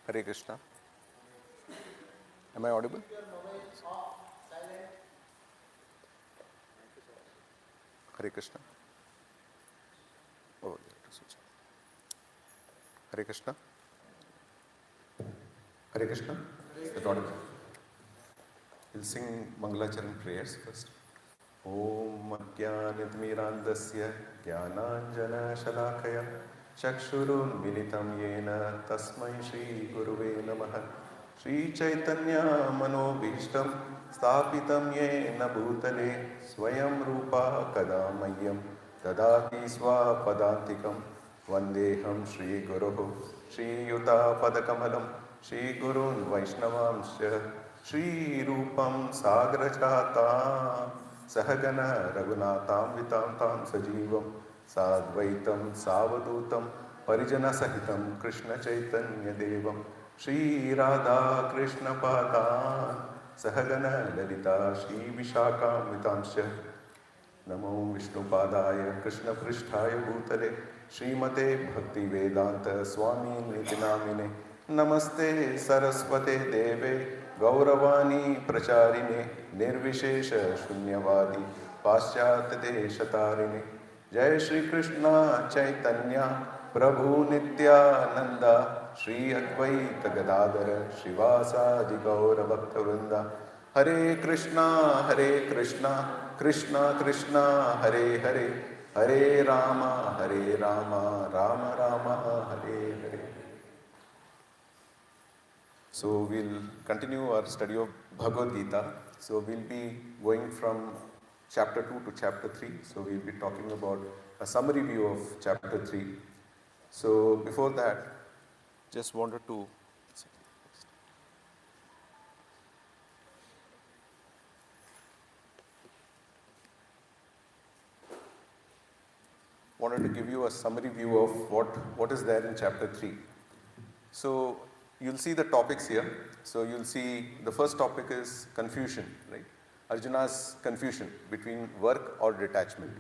Hare Krishna. Am I audible? Hare Krishna. Oh, Hare Krishna. Hare Krishna. Is that audible? We'll sing Mangalacharan prayers first. Om Ajnanatimirandasya Jnananjana Shalakaya Chakshurun Militam Yena Tasmai Shri Guruve Namaha Shri Chaitanya Manobhishtam Sthapitam Yena Bhutale Swayam Rupa Kadamayam Dadati Swapadantikam Vandeham Shri Guruhu Shri Yuta Padakamalam Shri Gurun Vaishnavamsya Shri Rupam Sagrachata Sahagana Raghunatam Vitam Tam Sajivam Sadvaitam Savadutam Parijana Sahitam Krishna Chaitanya Devam Shri Radha Krishna Padan Sahagana Lalita Shri Vishakam Vitamsya Namo Vishnu Padaya Krishna Pristhaya Bhutale Srimate Bhakti Vedanta Swami Nitinamine Namaste Saraswate Deve Gauravani Pracharine Nirvishesha Shunyavadi Paschat Deshatarine Jai Shri Krishna Chaitanya Prabhu Nityananda Shri Advaita Gadadara Shivasadi Gaura Bhaktavrinda Hare Krishna Krishna Krishna Hare Hare Hare Rama Rama Rama Hare Hare. So we'll continue our study of Bhagavad Gita. So we'll be going from chapter 2 to chapter 3. So we'll be talking about a summary view of chapter 3. So before that, just wanted to give you a summary view of what is there in chapter 3. So you'll see the topics here. So you'll see the first topic is confusion, right? Arjuna's confusion between work or detachment.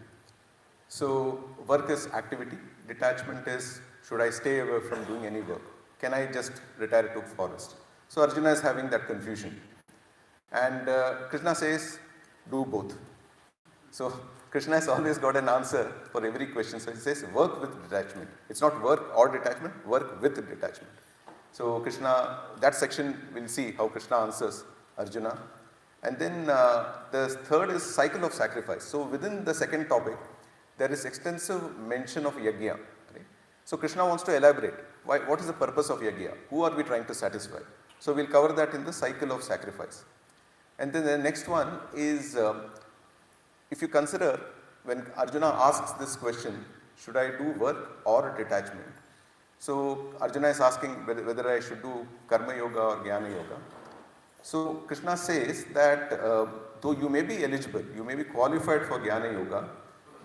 So work is activity, detachment is should I stay away from doing any work? Can I just retire to forest? So Arjuna is having that confusion. And Krishna says, do both. So Krishna has always got an answer for every question. So he says, work with detachment. It's not work or detachment, work with detachment. So Krishna, that section we'll see how Krishna answers Arjuna. And then the third is cycle of sacrifice. So within the second topic, there is extensive mention of yajna. Right? So Krishna wants to elaborate. What is the purpose of yajna? Who are we trying to satisfy? So we'll cover that in the cycle of sacrifice. And then the next one is, if you consider when Arjuna asks this question, should I do work or detachment? So Arjuna is asking whether I should do karma yoga or jnana yoga. So Krishna says that though you may be eligible, you may be qualified for jnana yoga,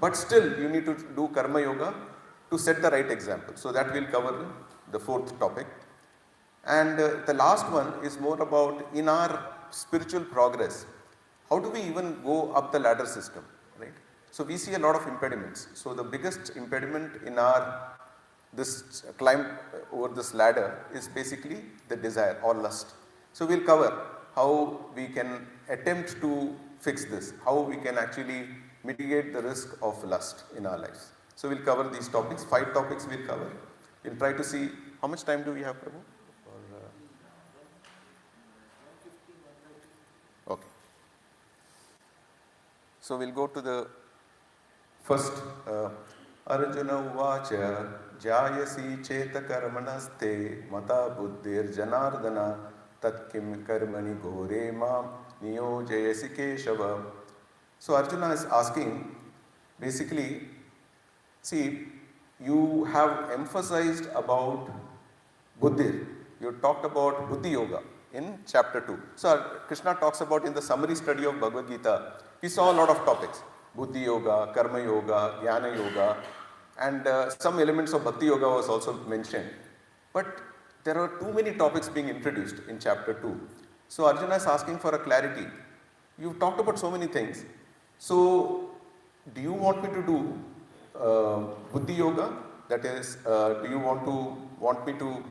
but still you need to do karma yoga to set the right example. So that we'll cover the fourth topic. And the last one is more about in our spiritual progress, how do we even go up the ladder system, right? So we see a lot of impediments. So the biggest impediment in this climb over this ladder is basically the desire or lust. So we'll cover how we can attempt to fix this, how we can actually mitigate the risk of lust in our lives. So we'll cover these topics, 5 topics we'll cover. We'll try to see, how much time do we have, Prabhu? Okay. So we'll go to the first, Arjuna Uvacha Jayasi Cheta Karmanaste Mata Buddhir Janardana Tat Kim Karmani Gore Mam Niyojayasi Keshava. So Arjuna is asking, basically, see, you have emphasized about Buddhir. You talked about Buddhi Yoga in chapter 2. So Krishna talks about in the summary study of Bhagavad Gita, we saw a lot of topics. Buddhi Yoga, Karma Yoga, Jnana Yoga, and some elements of Bhakti Yoga was also mentioned. But there are too many topics being introduced in chapter 2. So Arjuna is asking for a clarity. You've talked about so many things. So do you want me to do Buddhi Yoga? That is, do you want me to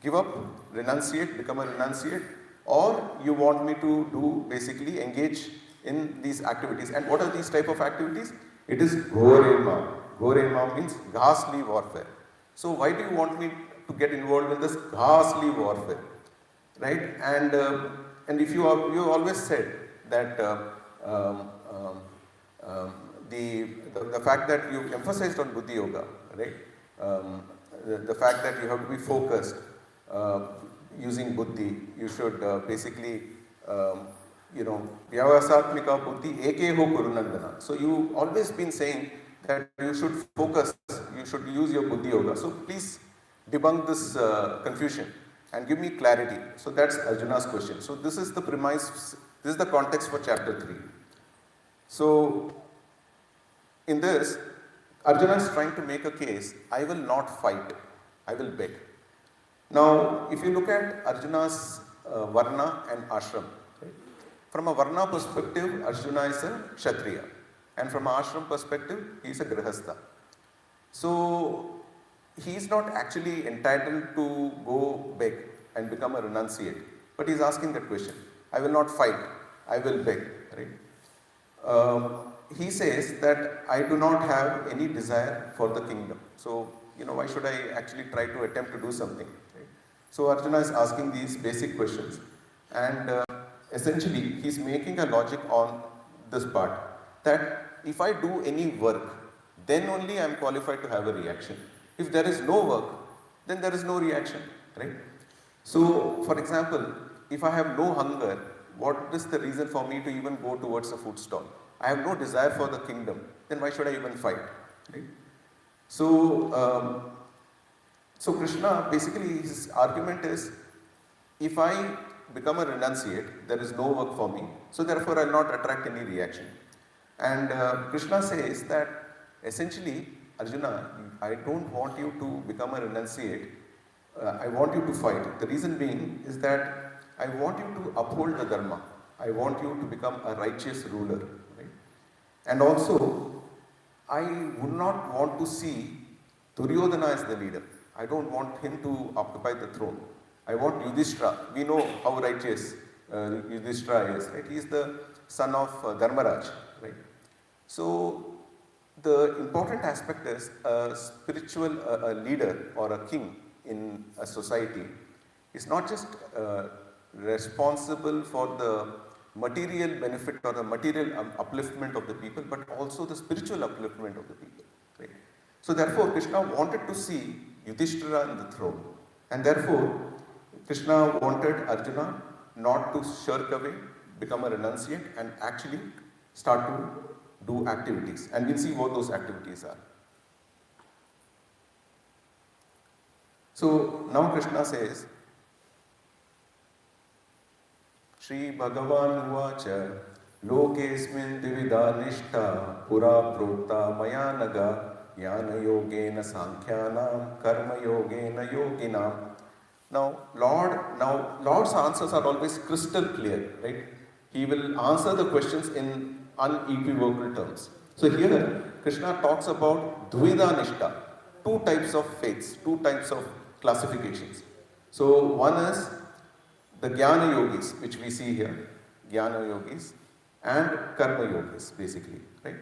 give up, renunciate, become a renunciate, or you want me to do basically engage in these activities. And what are these type of activities? It is gorema. Gorema means ghastly warfare. So why do you want me to get involved in this ghastly warfare, right? And if you always said that um, um, the fact that you emphasized on Buddhi Yoga, right? The fact that you have to be focused uh, using Buddhi, you should basically, Vyavasatmika Buddhi Eke Ho Kurunandana. So you always been saying that you should focus, you should use your Buddhi Yoga. So please debunk this confusion and give me clarity. So that's Arjuna's question. So this is the premise, this is the context for chapter 3. So in this, Arjuna is trying to make a case, I will not fight, I will beg. Now, if you look at Arjuna's Varna and Ashram, right? From a Varna perspective, Arjuna is a Kshatriya. And from an Ashram perspective, he is a Grihastha. So, he is not actually entitled to go beg and become a renunciate. But he is asking that question, I will not fight, I will beg. Right? He says that I do not have any desire for the kingdom. So, why should I actually try to attempt to do something? Right? So, Arjuna is asking these basic questions. And essentially, he is making a logic on this part. That if I do any work, then only I am qualified to have a reaction. If there is no work, then there is no reaction. Right? So, for example, if I have no hunger, what is the reason for me to even go towards a food stall? I have no desire for the kingdom, then why should I even fight? Right? So, so Krishna, basically his argument is, if I become a renunciate, there is no work for me, so therefore I will not attract any reaction. And Krishna says that essentially, Arjuna, I don't want you to become a renunciate, I want you to fight. The reason being is that I want you to uphold the dharma. I want you to become a righteous ruler. Right? And also, I would not want to see Duryodhana as the leader. I don't want him to occupy the throne. I want Yudhishthira. We know how righteous Yudhishthira is. Right? He is the son of Dharmaraj. Right? So, the important aspect is a spiritual a leader or a king in a society is not just responsible for the material benefit or the material upliftment of the people, but also the spiritual upliftment of the people. Right? So therefore, Krishna wanted to see Yudhishthira in the throne, and therefore Krishna wanted Arjuna not to shirk away, become a renunciate, and actually start to do activities. And we'll see what those activities are. So now Krishna says, Shri Bhagavan Uvacha Lokesmin Divida Nishta Pura Prokta Maya Naga Jnana Yogena Sankhyanam Karma Yogena Yoginam. Now Lord's answers are always crystal clear, right? He will answer the questions in unequivocal terms. So here Krishna talks about Dvida Nishta, two types of faiths, two types of classifications. So one is the Jnana Yogis, which we see here, Jnana Yogis, and Karma Yogis, basically, right?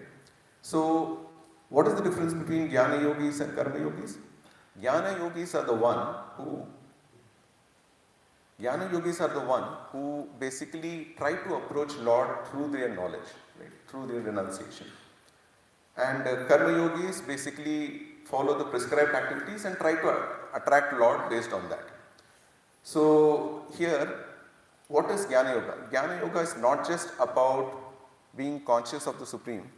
So, what is the difference between Jnana Yogis and Karma Yogis? Jnana Yogis are the one who basically try to approach Lord through their knowledge, right? Through their renunciation. And Karma Yogis basically follow the prescribed activities and try to attract Lord based on that. So here, what is Jnana Yoga? Jnana Yoga is not just about being conscious of the Supreme.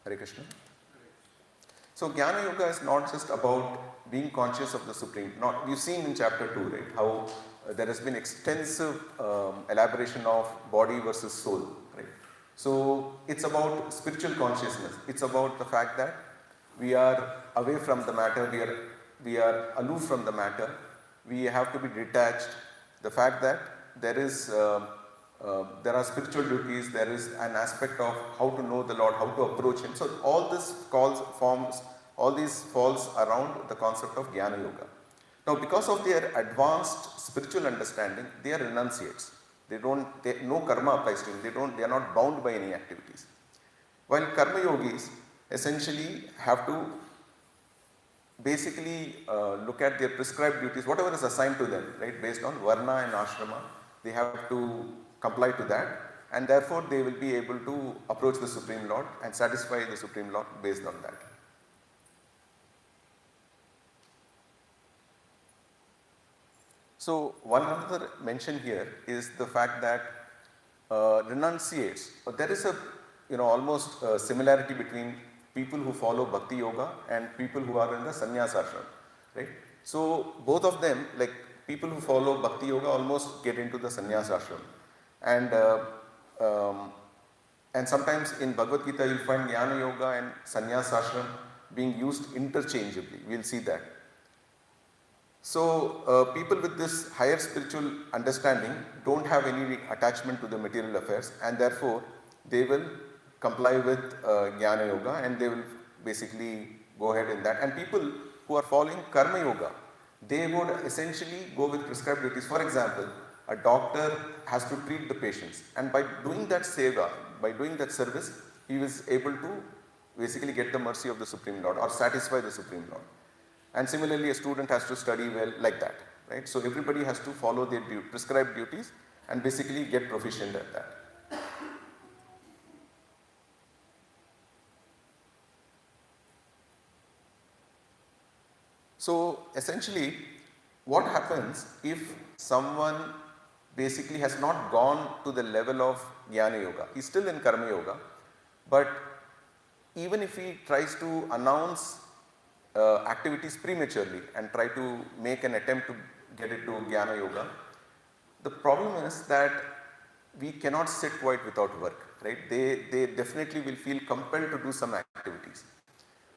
Hare Krishna. So Jnana Yoga is not just about being conscious of the Supreme. We've seen in chapter 2, right, how there has been extensive elaboration of body versus soul, right? So it's about spiritual consciousness. It's about the fact that we are away from the matter, we are aloof from the matter, we have to be detached. The fact that there is there are spiritual duties, there is an aspect of how to know the Lord, how to approach Him. So all this all these falls around the concept of Jnana Yoga. Now because of their advanced spiritual understanding, they are renunciates. No karma applies to them, they are not bound by any activities. While karma yogis essentially have to basically look at their prescribed duties, whatever is assigned to them, right, based on varna and ashrama, they have to comply to that, and therefore they will be able to approach the Supreme Lord and satisfy the Supreme Lord based on that. So one other mention here is the fact that renunciates, there is a almost similarity between people who follow bhakti yoga and people who are in the sannyas ashram, right? So both of them, like people who follow bhakti yoga almost get into the sannyas ashram, and sometimes in Bhagavad Gita you'll find jnana yoga and sannyas ashram being used interchangeably. We'll see that. So people with this higher spiritual understanding don't have any attachment to the material affairs, and therefore they will comply with Jnana Yoga and they will basically go ahead in that. And people who are following Karma Yoga, they would essentially go with prescribed duties. For example, a doctor has to treat the patients, and by doing that seva, by doing that service, he is able to basically get the mercy of the Supreme Lord or satisfy the Supreme Lord. And similarly, a student has to study well, like that, right? So everybody has to follow their prescribed duties and basically get proficient at that. So essentially, what happens if someone basically has not gone to the level of Jnana Yoga? He's still in Karma Yoga, but even if he tries to announce activities prematurely and try to make an attempt to get it to Jnana Yoga, the problem is that we cannot sit quiet without work, right? They definitely will feel compelled to do some activities.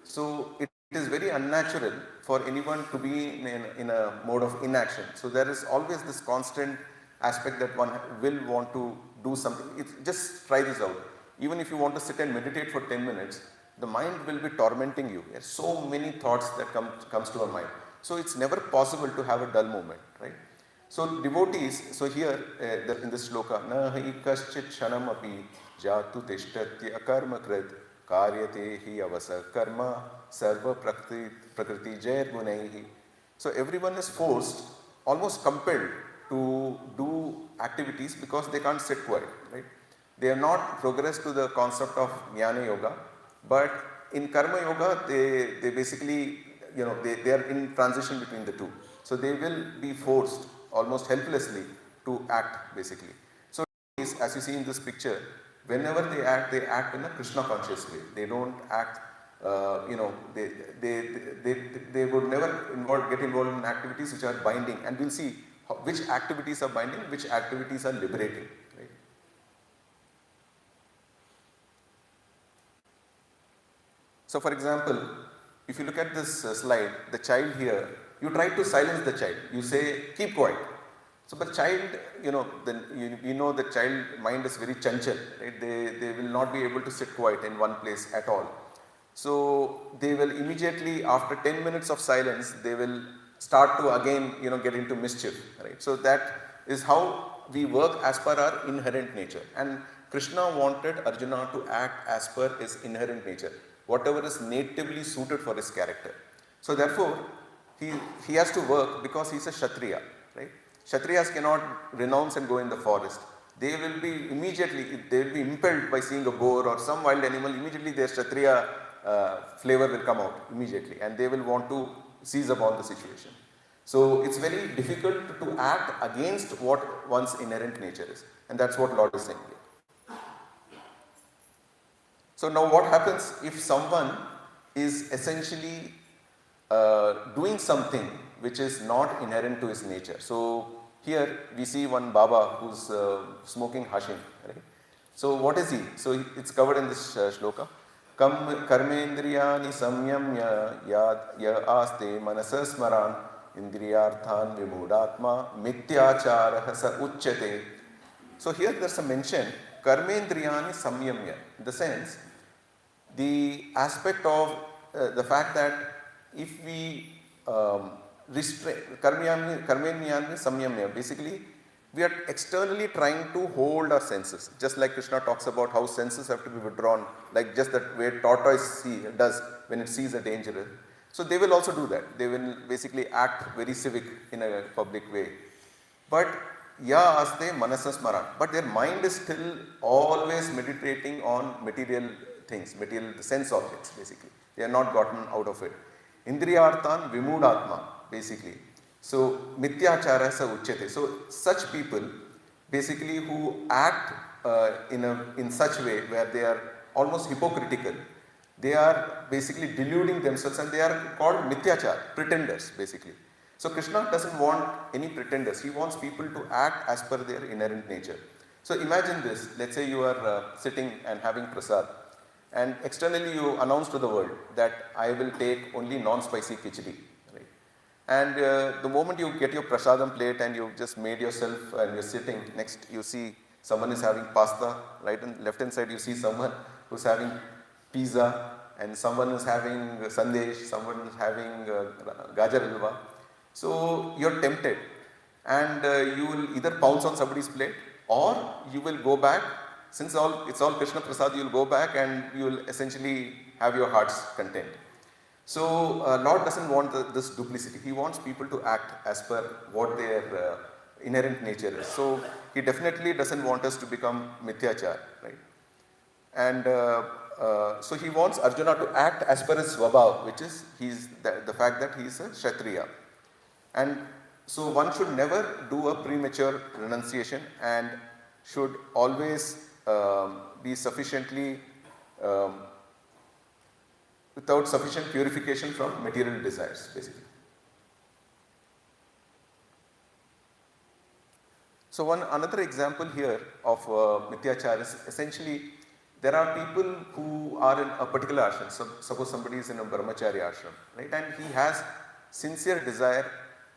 So it is very unnatural for anyone to be in a mode of inaction. So there is always this constant aspect that one will want to do something. Just try this out. Even if you want to sit and meditate for 10 minutes, the mind will be tormenting you. There are so many thoughts that comes to our mind. So it's never possible to have a dull moment, right? So devotees, so here in this shloka, na hi kaschit shanam api jatu tishtatya akarma krit karyate hi avasa karma sarva prakriti jair gunaihi. So everyone is forced, almost compelled to do activities because they can't sit quiet, right? They have not progressed to the concept of Jnana Yoga, but in Karma Yoga, they basically, they are in transition between the two. So they will be forced almost helplessly to act basically. So as you see in this picture, whenever they act in a Krishna conscious way. They don't act, they would never get involved in activities which are binding, and we'll see which activities are binding, which activities are liberating. Right? So for example, if you look at this slide, the child here, you try to silence the child. You say, keep quiet. So the child, the child mind is very chanchal, right? They will not be able to sit quiet in one place at all. So they will immediately, after 10 minutes of silence, they will start to again, get into mischief, right? So that is how we work as per our inherent nature. And Krishna wanted Arjuna to act as per his inherent nature, whatever is natively suited for his character. So therefore, he has to work because he is a Kshatriya, right? Kshatriyas cannot renounce and go in the forest. They will be impelled by seeing a boar or some wild animal, immediately their Kshatriya flavor will come out immediately, and they will want to seize upon the situation. So it's very difficult to act against what one's inherent nature is, and that's what Lord is saying here. So now what happens if someone is essentially doing something which is not inherent to his nature? So here we see one Baba who's smoking hashim, right? So what is he? So it's covered in this shloka. Karmendriyani samyamya ya aste manasa smaran indriyarthan vimudhatma mityacharah sa uchyate So here there's a mention, karmendriyani samyamya, in the sense, the aspect of the fact that if we restrain, karmendriyani samyamya, basically we are externally trying to hold our senses, just like Krishna talks about how senses have to be withdrawn, like just that way tortoise does when it sees a danger. So they will also do that. They will basically act very civic in a public way. But ya aste manasasmaran. But their mind is still always meditating on material things, material sense objects basically. They are not gotten out of it. Indriyarthan vimudatma basically. So mityachara sa uchyate. So such people basically who act in such way where they are almost hypocritical, they are basically deluding themselves and they are called mityachar, pretenders basically. So Krishna doesn't want any pretenders. He wants people to act as per their inherent nature. So imagine this. Let's say you are sitting and having prasad, and externally you announce to the world that I will take only non-spicy khichdi. Right? And the moment you get your prasadam plate and you just made yourself and you're sitting next, you see someone is having pasta. Right and left hand side you see someone who's having pizza, and someone is having sandesh, someone is having gajar halwa. So you're tempted, and you will either pounce on somebody's plate, or you will go back. Since it's all Krishna Prasad, you will go back and you will essentially have your heart's content. So Lord doesn't want this duplicity. He wants people to act as per what their inherent nature is. So He definitely doesn't want us to become mithyachar, right? And so He wants Arjuna to act as per his swabhav, which is the fact that he is a Kshatriya. And so one should never do a premature renunciation and should always be sufficiently without sufficient purification from material desires, basically. So another example here of mithyachar is essentially there are people who are in a particular ashram. So suppose somebody is in a brahmachari ashram, right, and he has sincere desire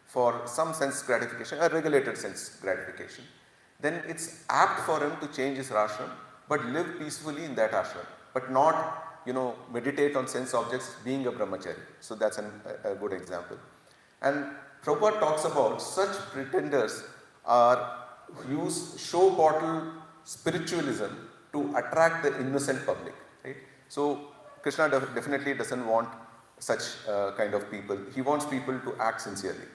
for some sense gratification, a regulated sense gratification, then it's apt for him to change his ashram, but live peacefully in that ashram, but not, meditate on sense objects being a brahmachari. So that's a good example. And Prabhupada talks about such pretenders use show bottle spiritualism to attract the innocent public. Right? So Krishna definitely doesn't want such kind of people. He wants people to act sincerely.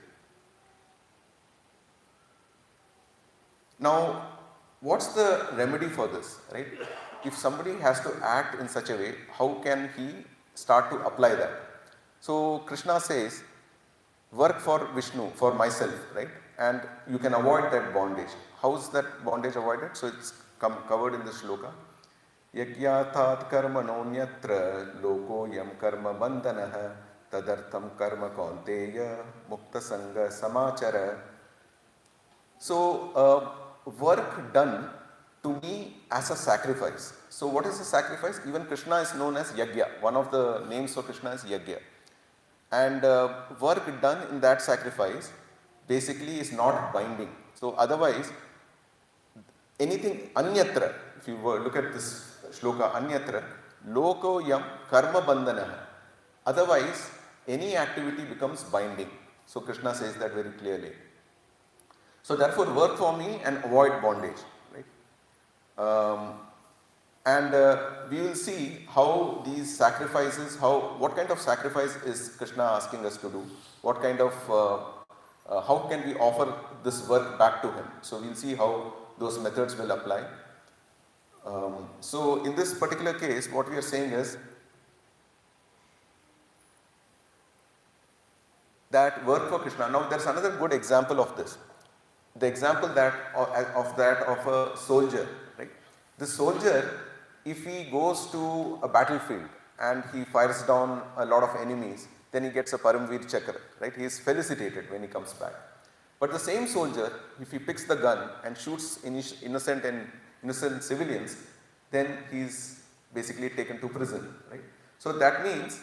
Now, what's the remedy for this, right? If somebody has to act in such a way, how can he start to apply that? So Krishna says, work for Vishnu, for myself, right? And you can avoid that bondage. How is that bondage avoided? So it's covered in this shloka. Yagyathat karma nonyatra loko yam karma bandhanaha tadartham karma kaunteya mukta sangha samachara. So, work done to me as a sacrifice. So what is a sacrifice? Even Krishna is known as Yagya. One of the names for Krishna is Yagya. And work done in that sacrifice basically is not binding. So otherwise, anything anyatra, if you look at this shloka, anyatra, loko yam karma bandhanaha. Otherwise, any activity becomes binding. So Krishna says that very clearly. So therefore, work for me and avoid bondage, right? And we will see how these sacrifices, what kind of sacrifice is Krishna asking us to do? What kind of, how can we offer this work back to him? So we'll see how those methods will apply. So in this particular case, what we are saying is that work for Krishna. Now there's another good example of this. The example of a soldier, right? The soldier, if he goes to a battlefield and he fires down a lot of enemies, then he gets a Paramveer Chakra, right? He is felicitated when he comes back. But the same soldier, if he picks the gun and shoots innocent civilians, then he's basically taken to prison, right? So that means,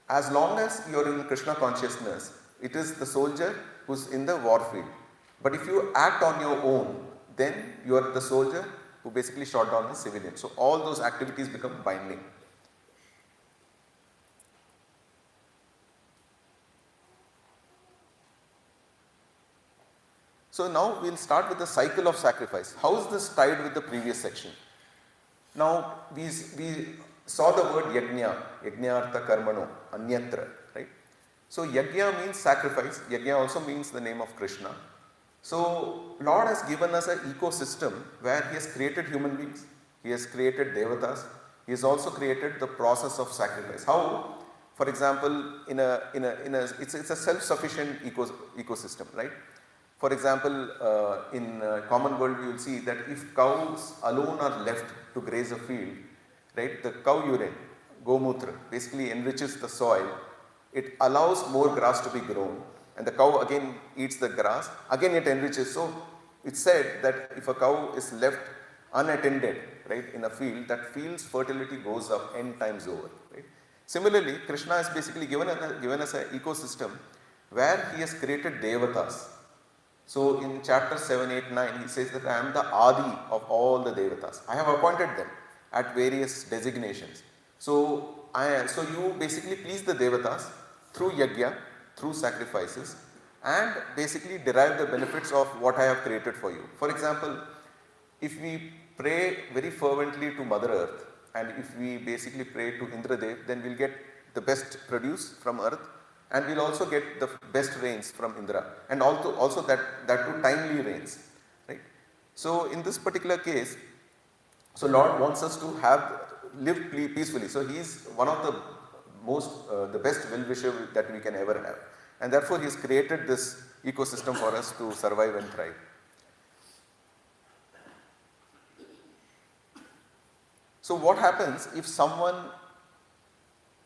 as long as you're in Krishna consciousness, it is the soldier who's in the war field. But if you act on your own, then you are the soldier who basically shot down the civilian. So all those activities become binding. So now we'll start with the cycle of sacrifice. How is this tied with the previous section? Now we saw the word yajna, yajnartha karmano, anyatra, right? So yajna means sacrifice, yajna also means the name of Krishna. So Lord has given us an ecosystem where He has created human beings, He has created devatas, He has also created the process of sacrifice. How? For example, it's a self-sufficient ecosystem, right? For example, in common world you will see that if cows alone are left to graze a field, right, the cow urine, gomutra, basically enriches the soil. It allows more grass to be grown, and the cow again eats the grass, again it enriches. So it's said that if a cow is left unattended, right, in a field, that field's fertility goes up n times over. Right? Similarly, Krishna has basically given us an ecosystem where He has created devatas. So in chapter 7, 8, 9, He says that I am the Adi of all the devatas. I have appointed them at various designations. So you basically please the devatas through yajna, through sacrifices, and basically derive the benefits of what I have created for you. For example, if we pray very fervently to Mother Earth, and if we basically pray to Indradev, then we'll get the best produce from Earth, and we'll also get the best rains from Indra, and also that too timely rains, right? So in this particular case, so Lord wants us to live peacefully. So He is one of the best well-wisher that we can ever have, and therefore He has created this ecosystem for us to survive and thrive. So what happens if someone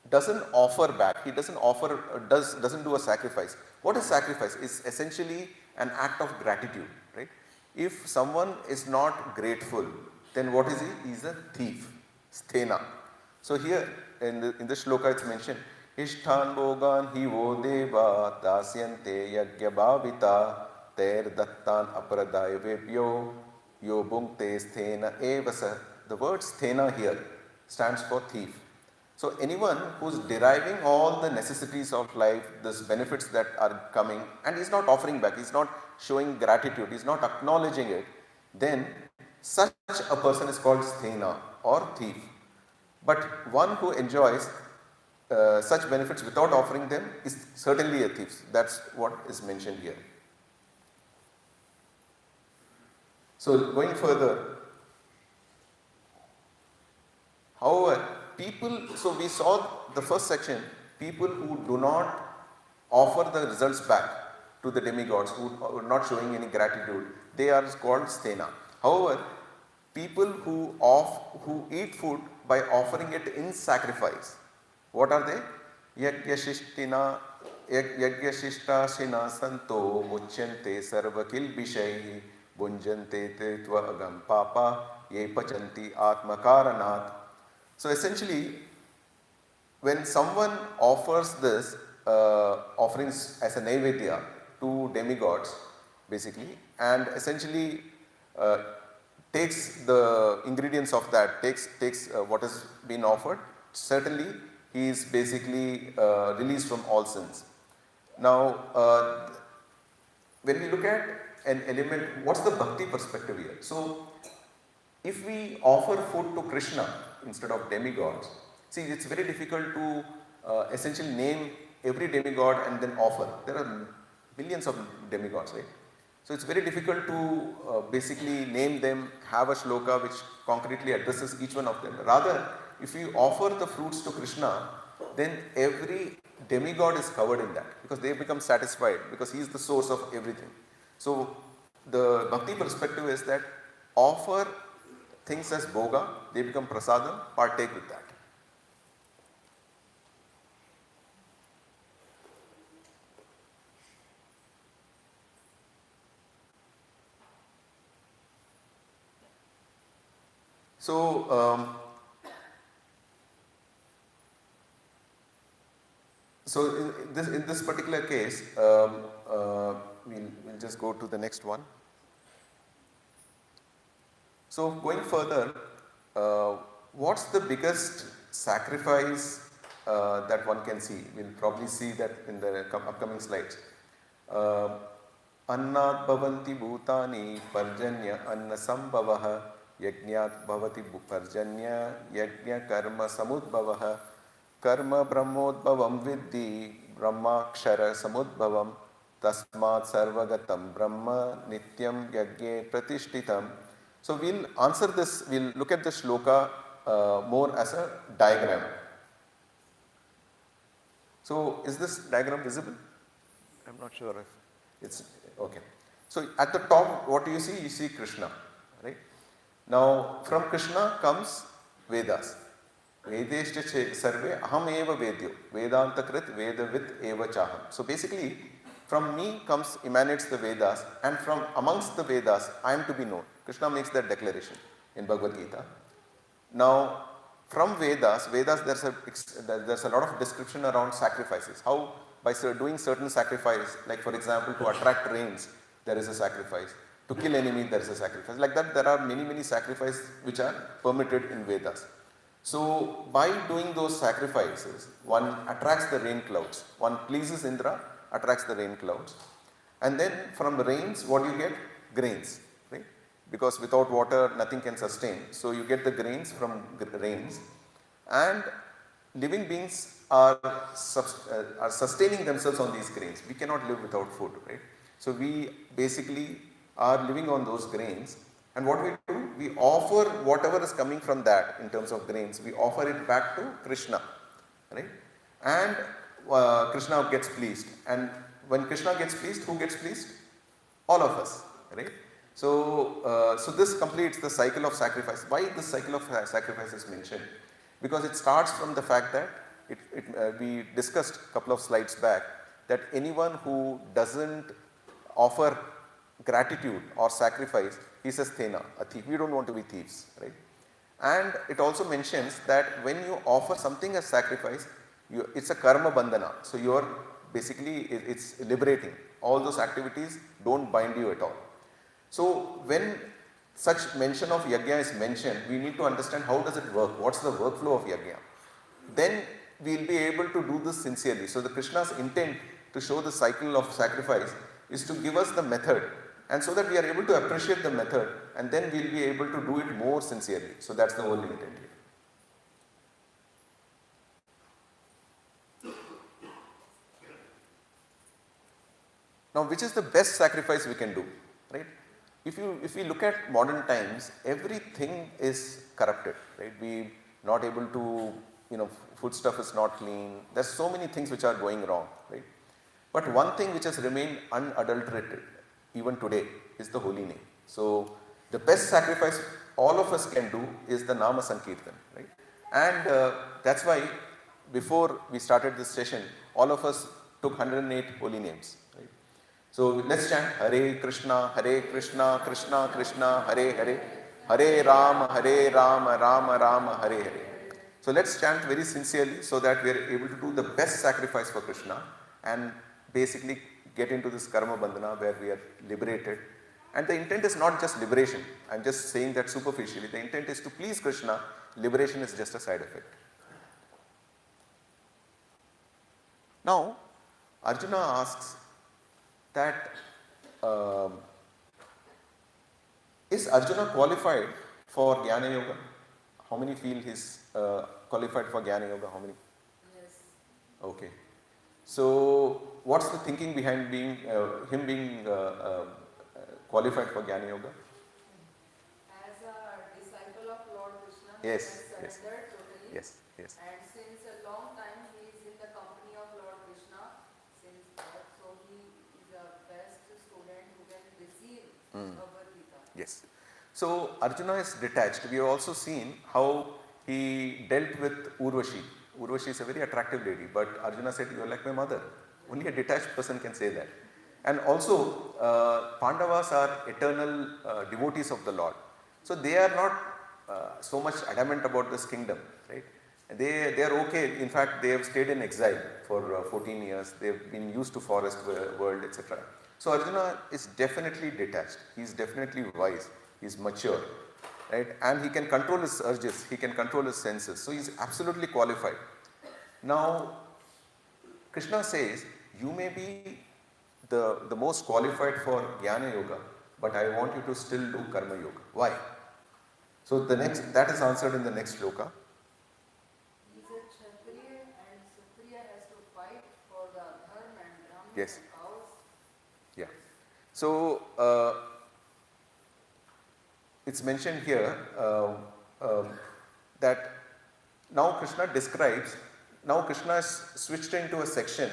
doesn't offer back, he doesn't do a sacrifice? What is sacrifice? It's essentially an act of gratitude, right? If someone is not grateful, then what is he? He's a thief, sthena. So here in the shloka it's mentioned, Ishthan bogan hivo deva dasyante yagya bhavita ter dattan aparadaya vebhyo yo bhunkte sthena evasa. The word sthena here stands for thief. So anyone who's deriving all the necessities of life, these benefits that are coming, and he's not offering back, he's not showing gratitude, he's not acknowledging it, then such a person is called sthena or thief. But one who enjoys such benefits without offering them is certainly a thief. That's what is mentioned here. So going further, however, so we saw the first section, people who do not offer the results back to the demigods, who are not showing any gratitude, they are called sthena. However, people who eat food by offering it in sacrifice, what are they? Yagyashishta shina santo muchyante sarva kilbishai bunjante tetva agam papa ye pachanti atmakaranat. So essentially, when someone offers this offerings as a naivedya to demigods, basically, and essentially takes the ingredients of that, takes what has been offered, certainly he is basically released from all sins. Now, when we look at an element, what's the bhakti perspective here? So, if we offer food to Krishna instead of demigods, see, it's very difficult to essentially name every demigod and then offer. There are millions of demigods, right? So it's very difficult to basically name them, have a shloka which concretely addresses each one of them. Rather, if you offer the fruits to Krishna, then every demigod is covered in that, because they become satisfied, because he is the source of everything. So the bhakti perspective is that offer things as bhoga, they become prasadam, partake with that. So, in this particular case, we'll just go to the next one. So going further, what's the biggest sacrifice that one can see? We'll probably see that in the upcoming slides. Annat bhavanti bhutani parjanya anna sambhavaha yajñat bhavati parjanya yajña karma samudbhavaha karma brahmodbhavam viddhi brahmakshara samudbhavam tasmat sarvagatam brahma nityam yajñe pratishtitam. So we'll answer this, we'll look at the shloka more as a diagram. So is this diagram visible? I'm not sure if it's okay. So at the top, what do you see? You see Krishna, right? Now from Krishna comes Vedas. Vedeshcha sarve aham eva vedyo. Vedanta krit vedavit eva chaham. So basically, from me emanates the Vedas, and from amongst the Vedas, I am to be known. Krishna makes that declaration in Bhagavad Gita. Now, from Vedas there's a lot of description around sacrifices. How by doing certain sacrifice, like for example, to attract rains, there is a sacrifice. To kill enemy, there is a sacrifice. Like that, there are many sacrifices which are permitted in Vedas. So, by doing those sacrifices, one attracts the rain clouds. One pleases Indra, attracts the rain clouds. And then from the rains, what do you get? Grains, right? Because without water, nothing can sustain. So, you get the grains from rains. And living beings are sustaining themselves on these grains. We cannot live without food, right? So we basically are living on those grains, and what we do, we offer whatever is coming from that in terms of grains, we offer it back to Krishna, right? And Krishna gets pleased, and when Krishna gets pleased, who gets pleased? All of us, right? So, so this completes the cycle of sacrifice. Why this cycle of sacrifice is mentioned? Because it starts from the fact that we discussed a couple of slides back that anyone who doesn't offer gratitude or sacrifice, he says thena, a thief. We don't want to be thieves, right? And it also mentions that when you offer something as sacrifice, it's a karma bandhana. So you are basically, it's liberating. All those activities don't bind you at all. So when such mention of yajna is mentioned, we need to understand how does it work, what's the workflow of yajna. Then we will be able to do this sincerely. So the Krishna's intent to show the cycle of sacrifice is to give us the method, and so that we are able to appreciate the method, and then we will be able to do it more sincerely. So that's the whole intent here. Now, which is the best sacrifice we can do, right? If we look at modern times, everything is corrupted, right? We not able to, food stuff is not clean. There's so many things which are going wrong, right? But one thing which has remained unadulterated even today is the holy name. So the best sacrifice all of us can do is the Nama Sankirtan, right? And that's why before we started this session, all of us took 108 holy names, right? So let's chant Hare Krishna, Krishna Krishna, Hare Hare, Hare Rama, Rama Rama, Hare Hare. So let's chant very sincerely so that we are able to do the best sacrifice for Krishna and basically get into this karma bandhana where we are liberated. And the intent is not just liberation. I'm just saying that superficially. The intent is to please Krishna. Liberation is just a side effect. Now, Arjuna asks that is Arjuna qualified for Jnana Yoga? How many feel he's qualified for Jnana Yoga? How many? Yes. Okay. So, what's the thinking behind him being qualified for Jnana Yoga? As a disciple of Lord Krishna, Yes, he has surrendered totally. Yes. And since a long time he is in the company of Lord Krishna, since birth, so he is a best student who can receive Bhagavad Gita. Yes. So Arjuna is detached. We have also seen how he dealt with Urvashi. Urvashi is a very attractive lady, but Arjuna said, "You are like my mother." Only a detached person can say that. And also, Pandavas are eternal devotees of the Lord. So they are not so much adamant about this kingdom, right? They are okay. In fact, they have stayed in exile for 14 years. They have been used to forest world, etc. So Arjuna is definitely detached. He is definitely wise. He is mature, right? And he can control his urges, he can control his senses. So he's absolutely qualified. Now, Krishna says, you may be the most qualified for Jnana Yoga, but I want you to still do Karma Yoga. Why? So that is answered in the next shloka. He is a Kshatriya and Kshatriya has to fight for the dharma and dharma Yes. and cows. Yeah. So it's mentioned here that now Krishna describes, now Krishna has switched into a section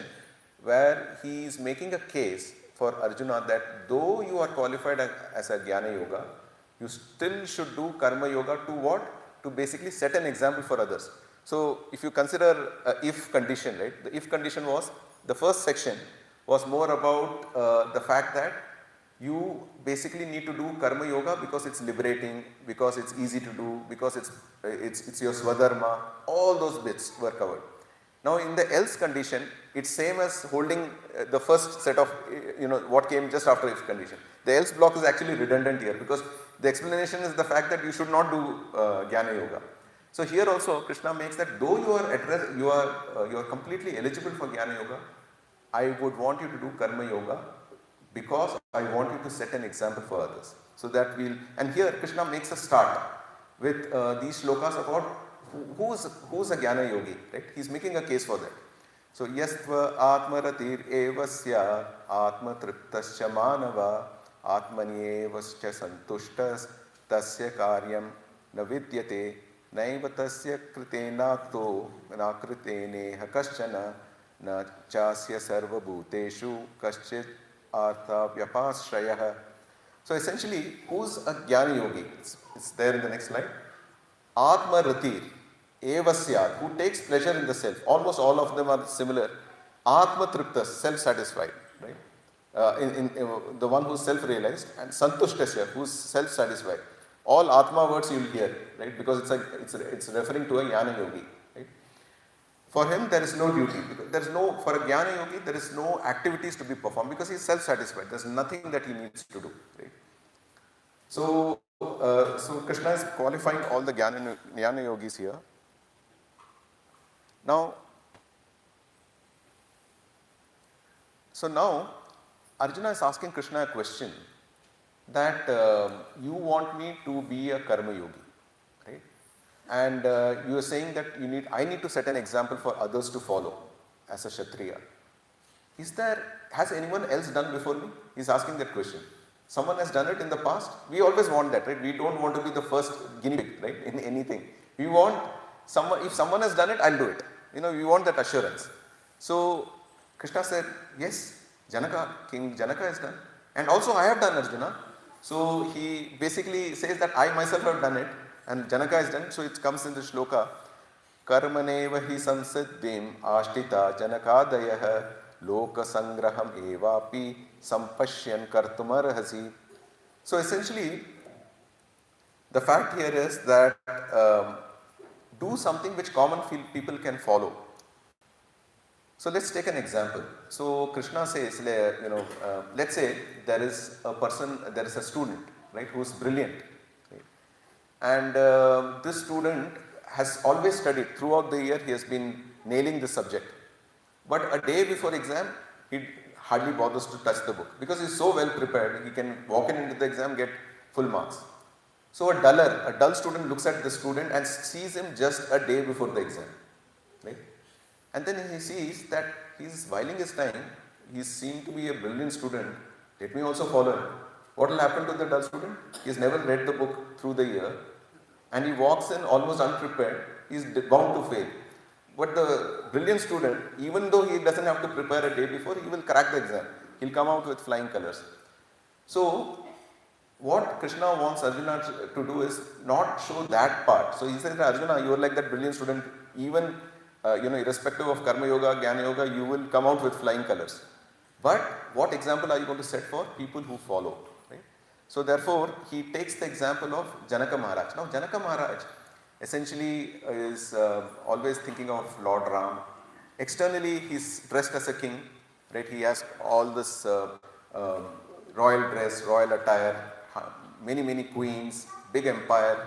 where he is making a case for Arjuna that though you are qualified as a Jnana Yoga, you still should do Karma Yoga to what? To basically set an example for others. So if you consider a if condition, right? The if condition was, the first section was more about the fact that you basically need to do Karma Yoga because it's liberating, because it's easy to do, because it's your Swadharma, all those bits were covered. Now in the else condition, it's same as holding the first set of, what came just after if condition. The else block is actually redundant here because the explanation is the fact that you should not do Jnana Yoga. So here also Krishna makes that though you are completely eligible for Jnana Yoga, I would want you to do Karma Yoga because I want you to set an example for others. So that and here Krishna makes a start with these shlokas about who's a Jnana Yogi, right? He's making a case for that. So yastva atmaratir evasya atma triptasya manava atmani evasya santushtas tasya karyam na vidyate naiva tasya kritenakto nakritene kaschana na chasya sarva bhuteshu kaschit artha vyapashrayah. So essentially, who's a Jnana Yogi? It's there in the next slide. Atma Ratir, Evasyat, who takes pleasure in the self. Almost all of them are similar. Atma Triptas, self-satisfied, right? In the one who's self-realized, and Santushtasya, who's self-satisfied. All Atma words you'll hear, right? Because it's referring to a Jnana Yogi, right? For him, there is no duty. For a Jnana Yogi, there is no activities to be performed because he is self-satisfied. There's nothing that he needs to do, right? So Krishna is qualifying all the Jnana Yogis here. Now, Arjuna is asking Krishna a question that you want me to be a Karma Yogi, right? And you are saying that I need to set an example for others to follow as a Kshatriya. Has anyone else done before me? He's asking that question. Someone has done it in the past. We always want that, right? We don't want to be the first guinea pig, right? In anything. We want if someone has done it, I'll do it. We want that assurance. So Krishna said, yes, King Janaka has done. And also I have done, Arjuna. So he basically says that I myself have done it and Janaka has done it. So it comes in the shloka, Karmaneva hi samsiddhim ashtita janakadayah loka sangraham evapi sampashyan kartumarhasi. So essentially, the fact here is that do something which common people can follow. So let's take an example. So Krishna says, let's say there is a student, right, who's brilliant, right? And this student has always studied throughout the year. He has been nailing the subject, but a day before exam, he hardly bothers to touch the book because he's so well prepared. He can walk into the exam, get full marks. So a dull student looks at the student and sees him just a day before the exam, right? And then he sees that he's whiling his time. He's seen to be a brilliant student. Let me also follow him. What will happen to the dull student? He's never read the book through the year and he walks in almost unprepared. He's bound to fail. But the brilliant student, even though he doesn't have to prepare a day before, he will crack the exam. He'll come out with flying colors. So what Krishna wants Arjuna to do is not show that part. So he says, Arjuna, you are like that brilliant student. Even irrespective of Karma Yoga, Jnana Yoga, you will come out with flying colors. But what example are you going to set for people who follow? Right? So therefore, he takes the example of Janaka Maharaj. Now Janaka Maharaj essentially is always thinking of Lord Ram. Externally, he's dressed as a king. Right? He has all this royal dress, royal attire, many queens, big empire.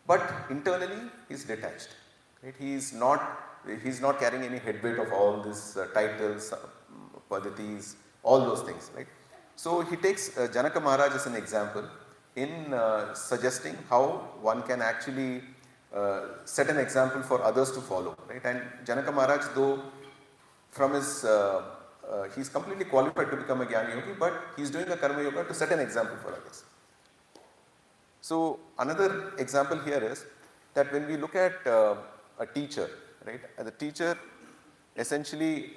but internally he's detached. Right? He's not carrying any head weight of all these titles, padatis, all those things. Right? So he takes Janaka Maharaj as an example in suggesting how one can actually set an example for others to follow. Right? And Janaka Maharaj, though from his, he's completely qualified to become a Jnana Yogi, but he's doing a Karma Yoga to set an example for others. So another example here is that when we look at a teacher, right? The teacher essentially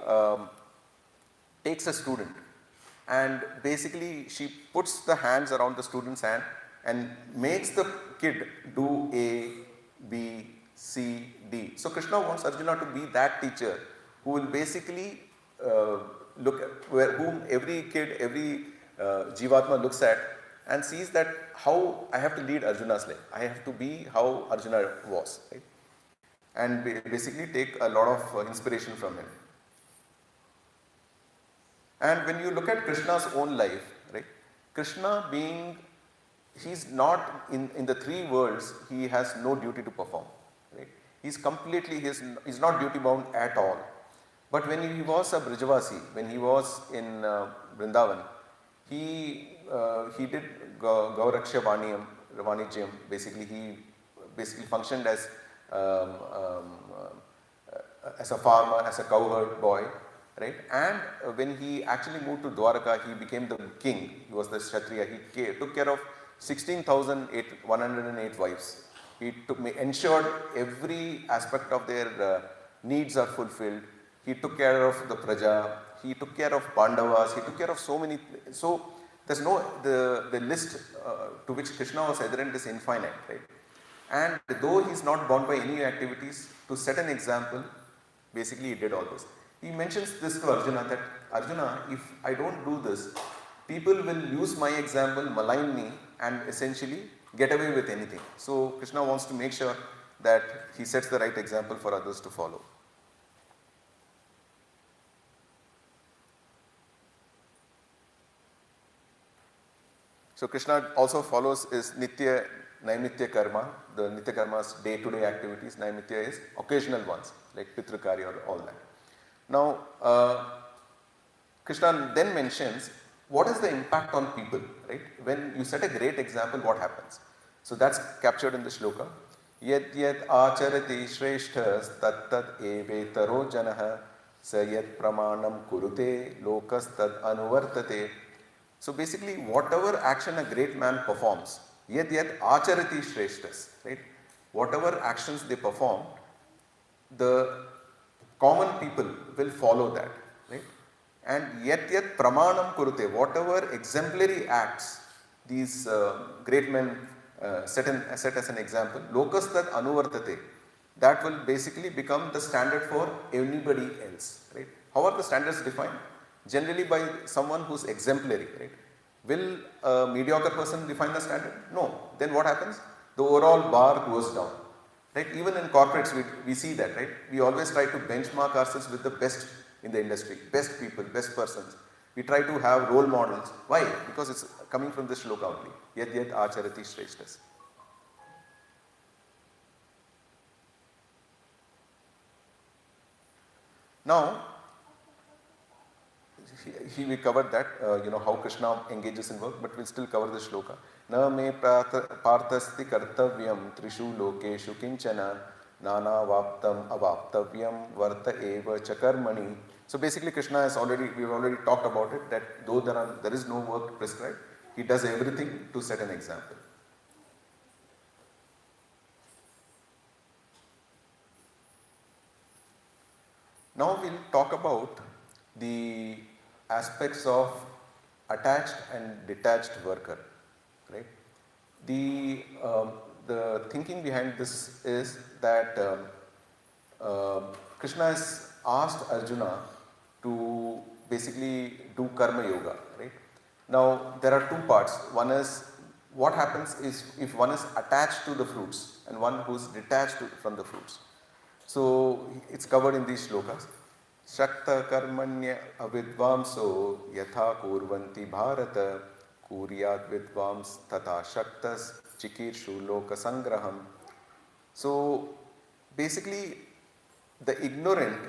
takes a student and basically she puts the hands around the student's hand and makes the kid do A, B, C, D. So Krishna wants Arjuna to be that teacher who will basically look at whom every kid, every Jivatma looks at and sees that how I have to lead Arjuna's life. I have to be how Arjuna was. Right? And basically take a lot of inspiration from him. And when you look at Krishna's own life, right? Krishna being, he's not in the three worlds, he has no duty to perform. Right? He's completely, he's not duty bound at all. But when he was a Brijavasi, when he was in Vrindavan, he did Gauraksha Vanijyam. Basically, he functioned as a farmer, as a cowherd boy, right? And when he actually moved to Dwaraka, he became the king. He was the Kshatriya. He took care of 16,108 wives. He ensured every aspect of their needs are fulfilled. He took care of the Praja. He took care of Pandavas. He took care of so many. So there's no the list to which Krishna was adherent is infinite, right? And though he's not bound by any activities, to set an example, basically he did all this. He mentions this to Arjuna that, Arjuna, if I don't do this, people will use my example, malign me, and essentially get away with anything. So Krishna wants to make sure that he sets the right example for others to follow. So Krishna also follows his Nitya, Naimitya Karma, the Nitya Karma's day-to-day activities. Naimitya is occasional ones, like Pitrukari or all that. Now, Krishna then mentions what is the impact on people, right? When you set a great example, what happens? So that's captured in the shloka. Yad yad acharati shreshthas tat tat evetaro janaha sayat pramanam kurute lokas tad anuvartate. So basically, whatever action a great man performs, yad yad acharati shreshthas, right? Whatever actions they perform, the common people will follow that, right? And yet pramanam kurute, whatever exemplary acts these great men set as an example, lokas tad anuvartate, that will basically become the standard for anybody else, right? How are the standards defined? Generally by someone who's exemplary, right? Will a mediocre person define the standard? No. Then what happens? The overall bar goes down. Right? Even in corporates, we see that, right? We always try to benchmark ourselves with the best in the industry, best people, best persons. We try to have role models. Why? Because it's coming from this shloka only. Yad yad acharati shreshthas. Now, we covered that, how Krishna engages in work, but we'll still cover the shloka. Na me parthasti kartavyam trishu lokeshu kinchana nana vaptam avaptavyam varta eva chakarmani. So basically Krishna we've already talked about it, that though there is no work prescribed, he does everything to set an example. Now we'll talk about the aspects of attached and detached worker, right? The thinking behind this is that Krishna has asked Arjuna to basically do karma yoga, right? Now there are two parts. One is what happens is if one is attached to the fruits and one who is detached from the fruits. So it's covered in these shlokas. Shakta karmanya avidvamso yatha kurvanti bharata kuryat vidvams tata shaktas chikirshu loka sangraham So basically the ignorant,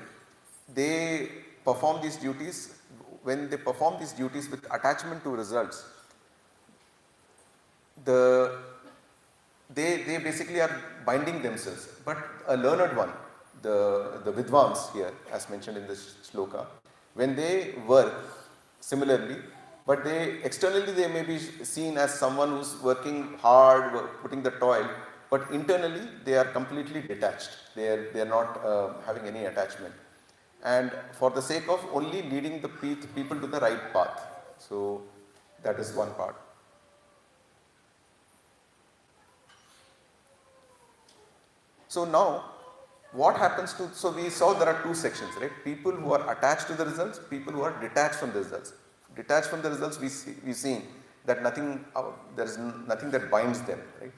they perform these duties. When they perform these duties with attachment to results, they basically are binding themselves. But a learned one, the Vidvans here, as mentioned in this shloka, when they work similarly, but externally they may be seen as someone who's working hard, putting the toil, but internally they are completely detached. They are not having any attachment, and for the sake of only leading the people to the right path. So that is one part. So now, what happens to, so we saw there are two sections, right? People who are attached to the results, people who are detached from the results. Detached from the results, we've seen that there is nothing that binds them, right?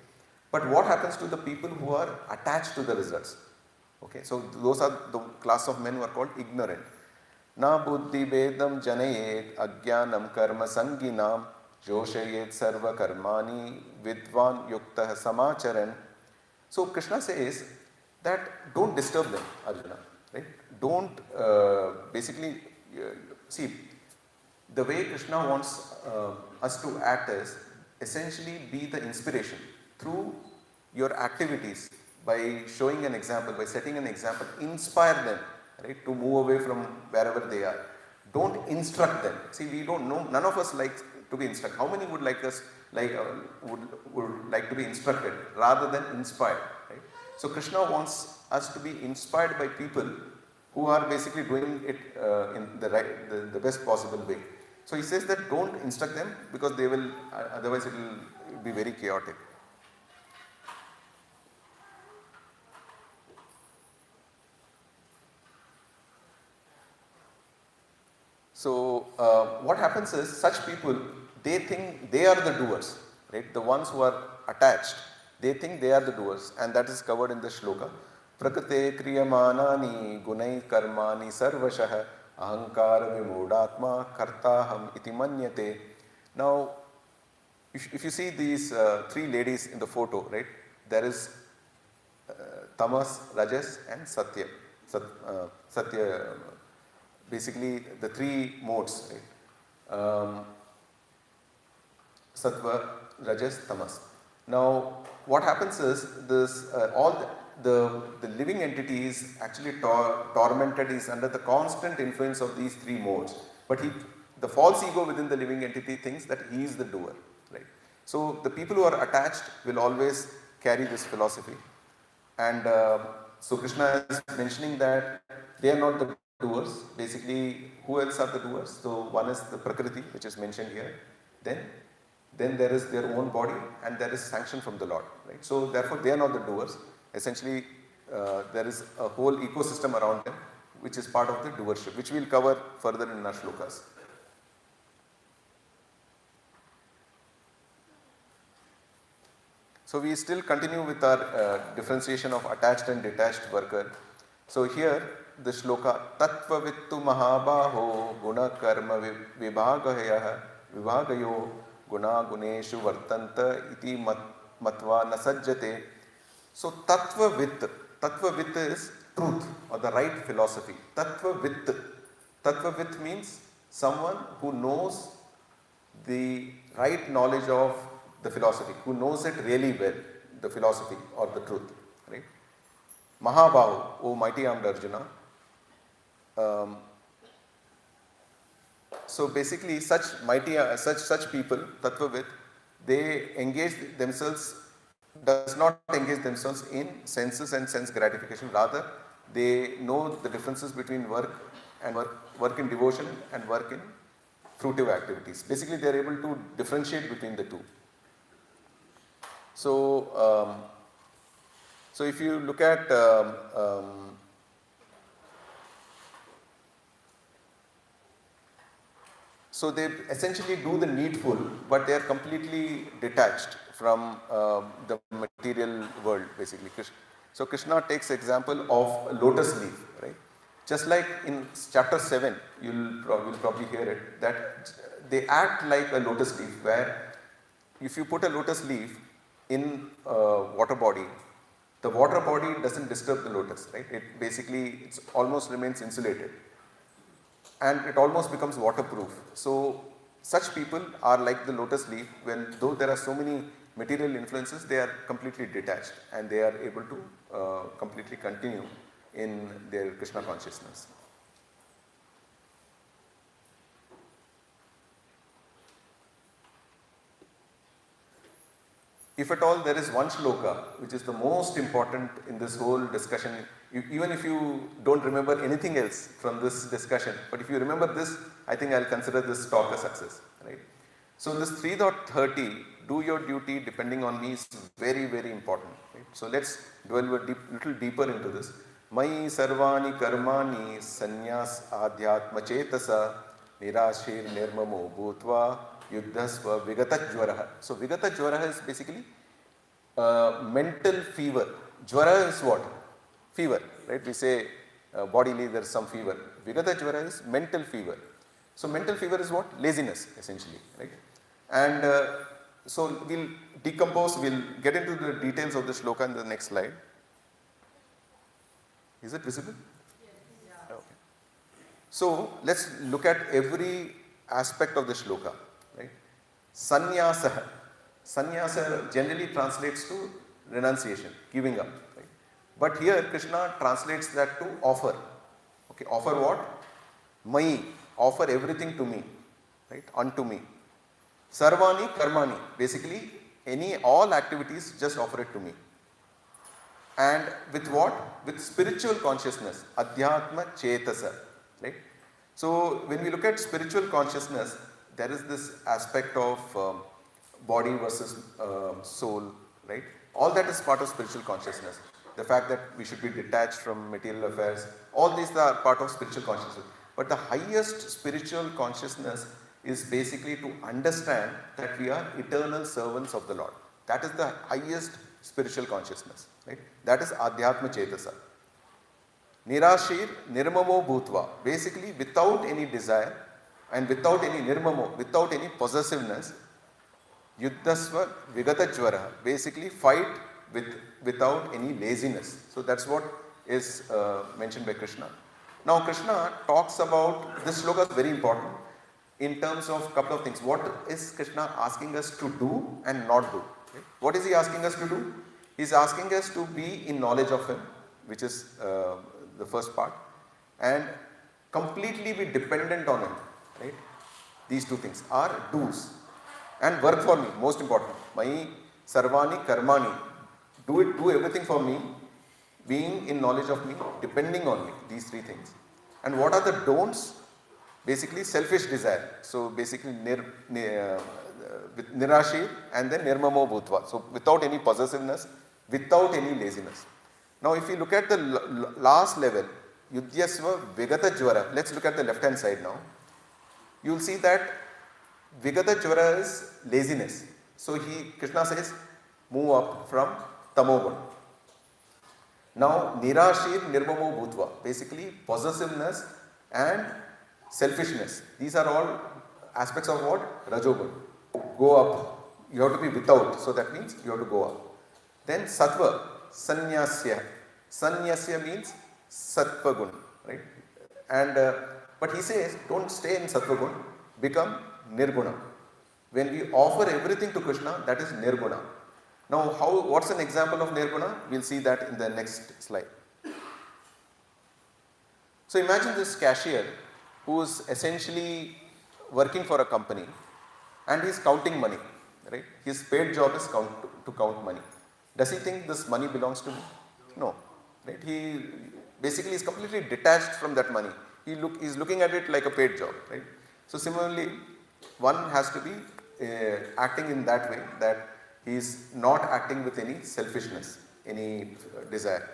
But what happens to the people who are attached to the results? Okay, so those are the class of men who are called ignorant. Na buddhi bedam janayet ajnanam karma sanginam joshayet sarva karmani vidvan yuktah samacharan. So Krishna says that don't disturb them, Arjuna, right? Don't basically see, the way Krishna wants us to act is essentially be the inspiration through your activities, by showing an example, by setting an example, inspire them, right, to move away from wherever they are. Don't instruct them. See, we don't know, none of us like to be instructed. How many would like us would like to be instructed rather than inspired, right? So Krishna wants us to be inspired by people who are basically doing it in the best possible way. So he says that don't instruct them, because they will otherwise it will be very chaotic. So what happens is, such people, they think they are the doers, right? The ones who are attached, they think they are the doers, and that is covered in the shloka. Prakrite kriyamanani gunai karmani sarvashah ahankara vimudatma kartaham iti manyate. Now, if you see these three ladies in the photo, right? There is tamas, rajas, and satya. Satya, basically the three modes, right? Sattva, rajas, tamas. Now, what happens is this all the living entity is actually tormented, is under the constant influence of these three modes. But the false ego within the living entity thinks that he is the doer, right? So the people who are attached will always carry this philosophy, and so Krishna is mentioning that they are not the doers. Basically, who else are the doers? So one is the Prakriti, which is mentioned here. Then there is their own body, and there is sanction from the Lord, right? So therefore, they are not the doers. Essentially, there is a whole ecosystem around them, which is part of the doership, which we will cover further in our shlokas. So we still continue with our differentiation of attached and detached worker. So here the shloka, tattva vittu mahabaho guna karma vibhagayo guna guneshu vartanta iti matva nasajjate. So tattva vit is truth, or the right philosophy. Tattva vit means someone who knows the right knowledge of the philosophy, who knows it really well, the philosophy or the truth, right? Mahabahu, O mighty armed Arjuna. So basically, such people, Tattvavid, they does not engage themselves in senses and sense gratification. Rather, they know the differences between work in devotion and work in fruitive activities. Basically, they are able to differentiate between the two. So, so if you look at so they essentially do the needful, but they are completely detached from the material world, basically. So Krishna takes example of a lotus leaf, right? Just like in chapter 7, you'll probably hear it, that they act like a lotus leaf, where if you put a lotus leaf in a water body, the water body doesn't disturb the lotus, right? It almost remains insulated. And it almost becomes waterproof. So such people are like the lotus leaf, when though there are so many material influences, they are completely detached and they are able to completely continue in their Krishna consciousness. If at all there is one shloka which is the most important in this whole discussion, even if you don't remember anything else from this discussion, but if you remember this, I think I'll consider this talk a success, right? So this 3.30, do your duty depending on me, is very, very important, right? So let's dwell a little deeper into this. Mai sarvani karmani sanyas adhyatma chetasa nirashir nirmamo bhutva yuddhasva vigatajvaraha. So vigatajvaraha is basically mental fever. Jvara is what? Fever, right? We say bodily there is some fever. Vigatajvara is mental fever. So mental fever is what? Laziness, essentially, right? And so we'll decompose, we'll get into the details of the shloka in the next slide. Is it visible? Yes. Okay. So let's look at every aspect of the shloka, right? Sannyasa. Sannyasa generally translates to renunciation, giving up, right? But here Krishna translates that to offer. Okay, offer what? Mai, offer everything to me, right? Unto me. Sarvani karmani, basically all activities, just offer it to me. And with what? With spiritual consciousness, adhyatma chetasa, right? So when we look at spiritual consciousness, there is this aspect of body versus soul, right? All that is part of spiritual consciousness. The fact that we should be detached from material affairs, all these are part of spiritual consciousness. But the highest spiritual consciousness is basically to understand that we are eternal servants of the Lord. That is the highest spiritual consciousness, right? That is adhyatma chetasa. Nirashir nirmamo bhutva, basically without any desire and without any nirmamo, without any possessiveness. Yuddhasva vigatajvara, basically fight without any laziness. So that's what is mentioned by Krishna. Now Krishna talks about, this shloka is very important in terms of a couple of things. What is Krishna asking us to do and not do? Okay? What is he asking us to do? He is asking us to be in knowledge of him, which is the first part, and completely be dependent on him, right? These two things are do's. And work for me, most important. Mai sarvani karmani, do everything for me, being in knowledge of me, depending on me, these three things. And what are the don'ts? Basically selfish desire. So basically with nirashir and then nirmamo bhutva. So without any possessiveness, without any laziness. Now if you look at the last level, yudhyasva vigatajvara, let's look at the left hand side now. You will see that vigatajvara is laziness. So Krishna says, move up from tamogun. Now nirashir nirmamo bhutva, basically possessiveness and selfishness. These are all aspects of what? Rajogun. Go up. You have to be without. So that means you have to go up. Then sattva, sannyasya. Sannyasya means sattva gun, right? And but he says, don't stay in sattva gun, become nirguna. When we offer everything to Krishna, that is nirguna. Now, what's an example of nirguna? We'll see that in the next slide. So imagine this cashier who is essentially working for a company and he is counting money, right? His paid job is to count money. Does he think this money belongs to me? No, right? He basically is completely detached from that money. He's looking at it like a paid job, right? So similarly, one has to be acting in that way, that he is not acting with any selfishness, any desire.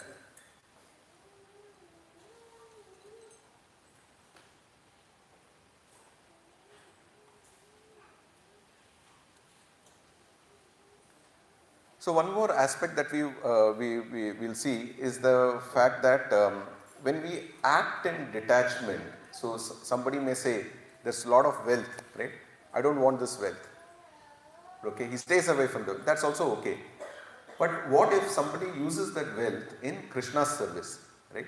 So one more aspect that we will see is the fact that when we act in detachment, so somebody may say, there's a lot of wealth, right? I don't want this wealth. Okay, he stays away from them. That's also okay. But what if somebody uses that wealth in Krishna's service, right?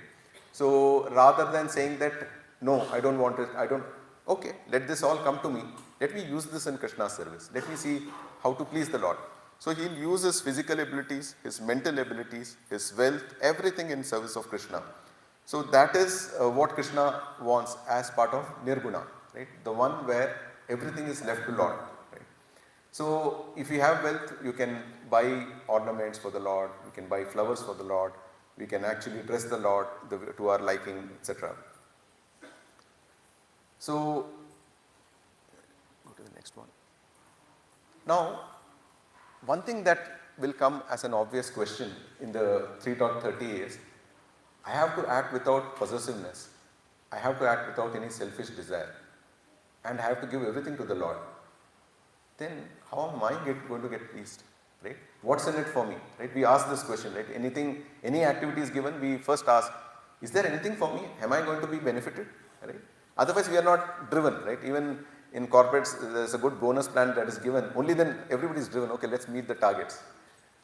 So rather than saying that, no, I don't want it, okay, let this all come to me, let me use this in Krishna's service, let me see how to please the Lord. So he'll use his physical abilities, his mental abilities, his wealth, everything in service of Krishna. So that is what Krishna wants as part of Nirguna, right? The one where everything is left to Lord, right? So if you have wealth, you can buy ornaments for the Lord, you can buy flowers for the Lord, we can actually dress the Lord to our liking, etc. So, go to the next one. Now, one thing that will come as an obvious question in the 3.30 is, I have to act without possessiveness, I have to act without any selfish desire, and I have to give everything to the Lord. Then how am I going to get pleased, right? What's in it for me, right? We ask this question, right? Any activity is given, we first ask, is there anything for me? Am I going to be benefited, right? Otherwise we are not driven, right? Even in corporates, there's a good bonus plan that is given, only then everybody is driven, okay, let's meet the targets.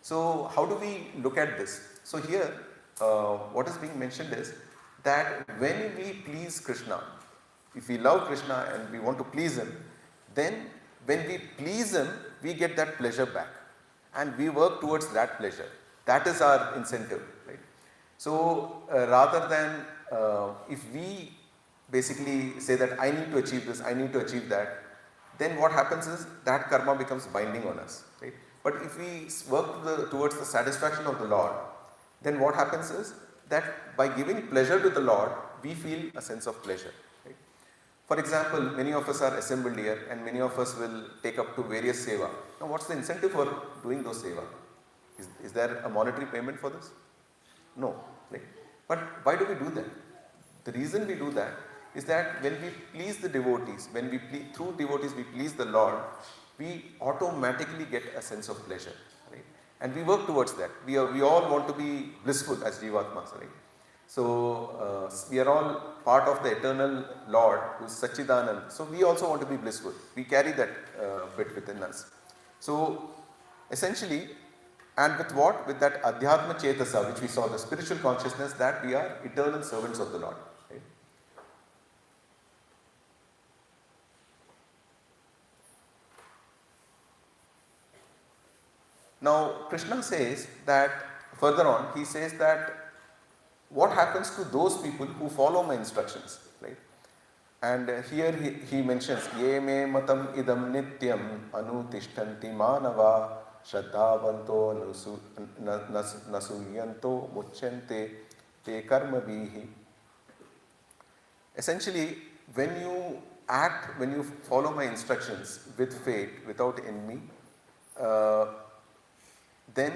So how do we look at this? So here, what is being mentioned is that when we please Krishna, if we love Krishna and we want to please him, then when we please him, we get that pleasure back. And we work towards that pleasure. That is our incentive, right? So rather than if we basically say that I need to achieve this, I need to achieve that, then what happens is that karma becomes binding on us, right? But if we work towards the satisfaction of the Lord, then what happens is that by giving pleasure to the Lord, we feel a sense of pleasure. For example, many of us are assembled here and many of us will take up to various seva. Now what's the incentive for doing those seva? Is there a monetary payment for this? No. Right? But why do we do that? The reason we do that is that when we please the devotees, through devotees we please the Lord, we automatically get a sense of pleasure. Right? And we work towards that. We all want to be blissful as Jivatmas. Right? So we are all part of the eternal Lord who is Sachidanand. So we also want to be blissful. We carry that bit within us. So essentially, and with what? With that Adhyatma Chetasa, which we saw, the spiritual consciousness that we are eternal servants of the Lord. Right? Now Krishna says that, further on, he says that what happens to those people who follow my instructions, right? And here he mentions, Ye me matam idam nityam anutishtanti manava shraddhavanto nasuyanto muchyante te karma bihi. Essentially, when you follow my instructions with faith, without envy, then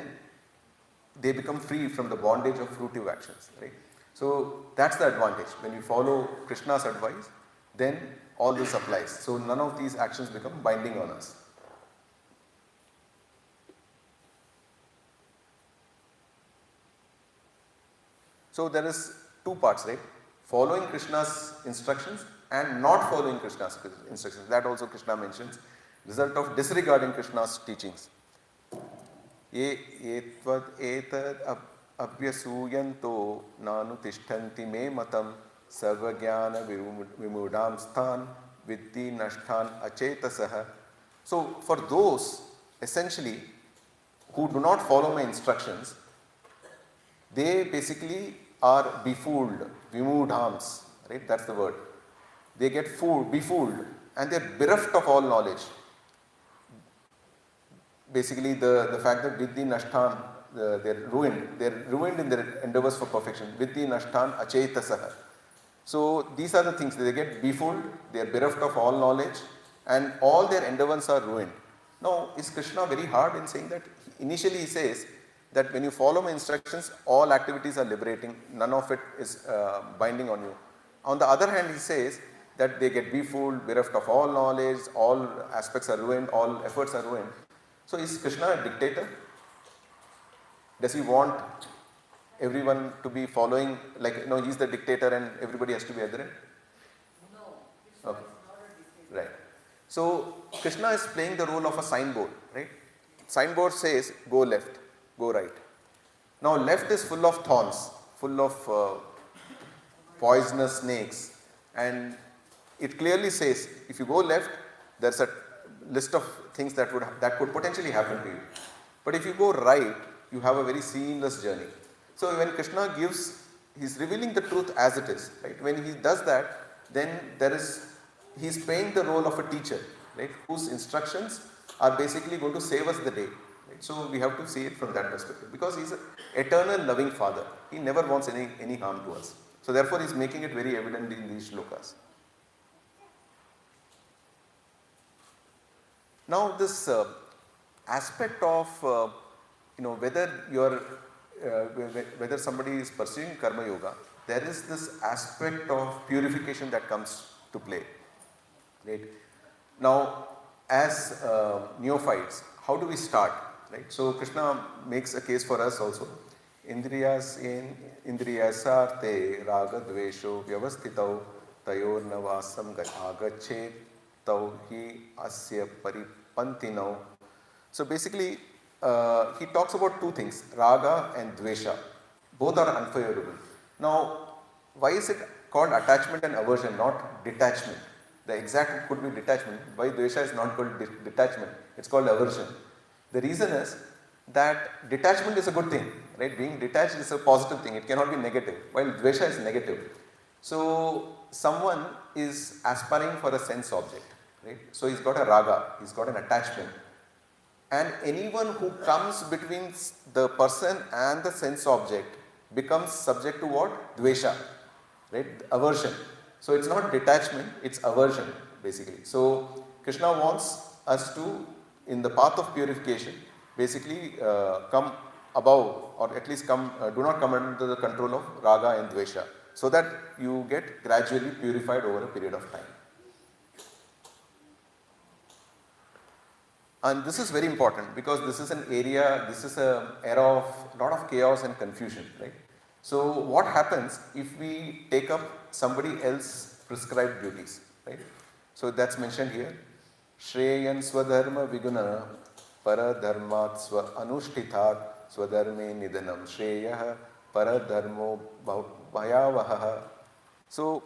they become free from the bondage of fruitive actions, right? So that's the advantage. When you follow Krishna's advice, then all this applies. So none of these actions become binding on us. So there is two parts, right? Following Krishna's instructions and not following Krishna's instructions. That also Krishna mentions. Result of disregarding Krishna's teachings. Etvad etad abhyasuyanto nanu tishtanti me matam sarvagyana vimudam sthan viddhi nashthan achetasaha. So for those essentially who do not follow my instructions, they basically are befooled, vimudhams, right? That's the word. They get befooled, and they're bereft of all knowledge. Basically the fact that Viddhi Nashthan, they're ruined in their endeavors for perfection. Viddhi Nashthan Achetasaha. So these are the things, they get befooled, they are bereft of all knowledge, and all their endeavors are ruined. Now, is Krishna very hard in saying that? Initially he says that when you follow my instructions, all activities are liberating, none of it is binding on you. On the other hand, he says that they get befooled, bereft of all knowledge, all aspects are ruined, all efforts are ruined. So is Krishna a dictator? Does he want everyone to be following, like, no, he's the dictator and everybody has to be adherent? No, Krishna Okay. is not a dictator. Right. So Krishna is playing the role of a signboard, right? Signboard says go left, go right. Now left is full of thorns, full of poisonous snakes, and it clearly says if you go left, there's a list of things that could potentially happen to you. But if you go right, you have a very seamless journey. So when Krishna he's revealing the truth as it is, right? When he does that, then he's playing the role of a teacher, right? Whose instructions are basically going to save us the day. Right? So we have to see it from that perspective, because he's an eternal loving father. He never wants any harm to us. So therefore he's making it very evident in these shlokas. Now this aspect of whether somebody is pursuing karma yoga, there is this aspect of purification that comes to play. Right? Now, as neophytes, how do we start? Right? So Krishna makes a case for us also. Indriyasarte raga dvesho vyavastitau tayor navasam agachet tau hi asya paripantinau. So basically, he talks about two things, raga and dvesha. Both are unfavorable. Now, why is it called attachment and aversion, not detachment? The exact could be detachment. Why dvesha is not called detachment? It's called aversion. The reason is that detachment is a good thing, right? Being detached is a positive thing. It cannot be negative, while dvesha is negative. So, someone is aspiring for a sense object, right? So, he's got a raga, he's got an attachment. And anyone who comes between the person and the sense object becomes subject to what? Dvesha, right? Aversion. So it's not detachment, it's aversion basically. So Krishna wants us to, in the path of purification, basically come above, or at least do not come under the control of raga and dvesha, so that you get gradually purified over a period of time. And this is very important, because this is an era of lot of chaos and confusion, right? So what happens if we take up somebody else's prescribed duties, right? So that's mentioned here. Shreyan swadharma viguna paradharmat swa anushtithat swadharme nidanam shreyah paradharmo bhayavaha. So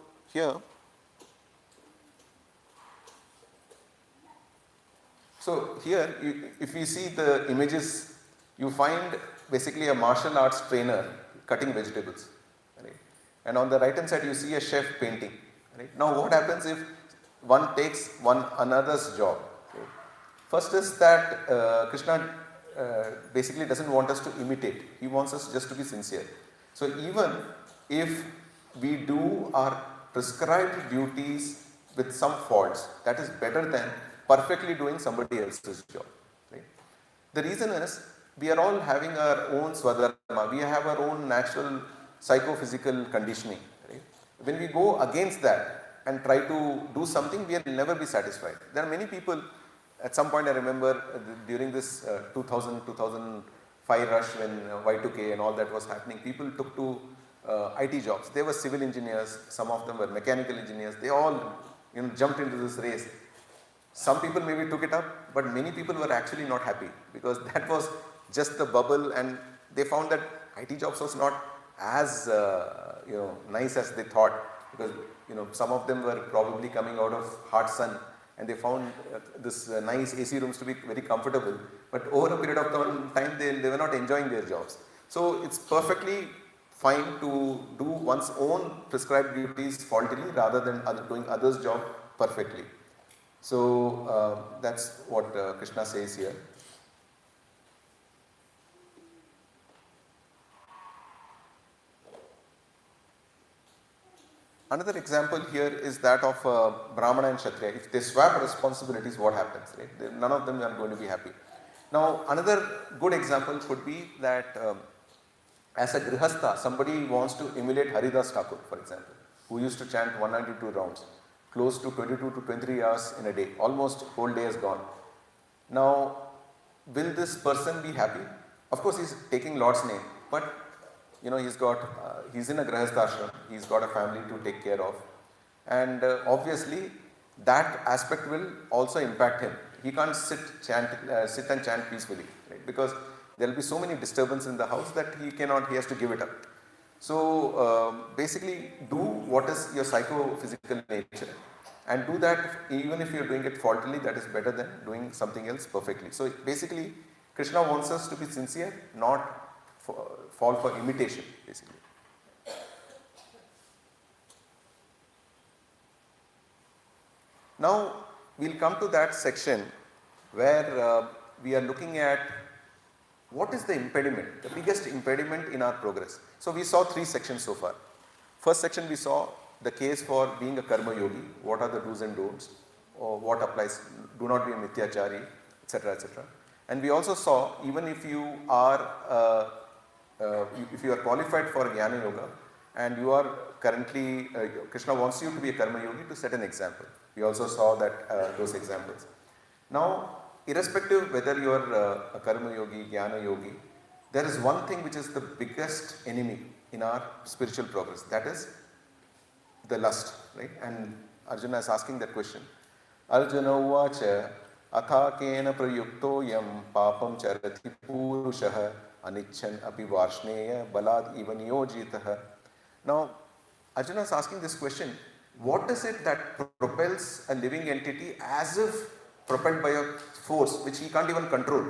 here, if you see the images, you find basically a martial arts trainer cutting vegetables, right? And on the right hand side, you see a chef painting, right? Now, what happens if one takes another's job? Right? First is that Krishna basically doesn't want us to imitate. He wants us just to be sincere. So even if we do our prescribed duties with some faults, that is better than perfectly doing somebody else's job. Right? The reason is, we are all having our own swadharma, we have our own natural psychophysical conditioning. Right? When we go against that and try to do something, we will never be satisfied. There are many people, at some point I remember during this 2005 rush, when Y2K and all that was happening, people took to IT jobs. They were civil engineers, some of them were mechanical engineers, they all jumped into this race. Some people maybe took it up, but many people were actually not happy, because that was just the bubble, and they found that IT jobs was not as nice as they thought, because some of them were probably coming out of hot sun, and they found this nice AC rooms to be very comfortable, but over a period of time they were not enjoying their jobs. So it's perfectly fine to do one's own prescribed duties faultily rather than doing others' job perfectly. So that's what Krishna says here. Another example here is that of Brahmana and Kshatriya. If they swap responsibilities, what happens? Right? None of them are going to be happy. Now, another good example could be that as a grihastha, somebody wants to emulate Haridas Thakur, for example, who used to chant 192 rounds, close to 22 to 23 hours in a day. Almost whole day is gone. Now, will this person be happy? Of course, he's taking Lord's name, but he's in a grihastha ashram, he's got a family to take care of, and obviously that aspect will also impact him. He can't sit and chant peacefully, right? Because there will be so many disturbance in the house that he has to give it up. So basically do what is your psychophysical nature, and do that even if you're doing it faultily. That is better than doing something else perfectly. So basically Krishna wants us to be sincere, not fall for imitation basically. Now we'll come to that section where we are looking at what is the impediment, the biggest impediment in our progress. So we saw 3 sections so far. First section we saw the case for being a karma yogi, what are the do's and don'ts, or what applies, do not be a mithyachari, etc., etc. And we also saw even if you are qualified for Jnana Yoga and you are currently, Krishna wants you to be a karma yogi to set an example. We also saw that those examples. Now, irrespective whether you are a karma yogi, Jnana yogi, there is one thing which is the biggest enemy in our spiritual progress. That is the lust, right? And Arjuna is asking that question. Arjuna uvacha atha kena prayukto yam papam charati purushaha anichan api varshneya balad iva niyojitaha. Now, Arjuna is asking this question, what is it that propels a living entity as if propelled by a force which he can't even control,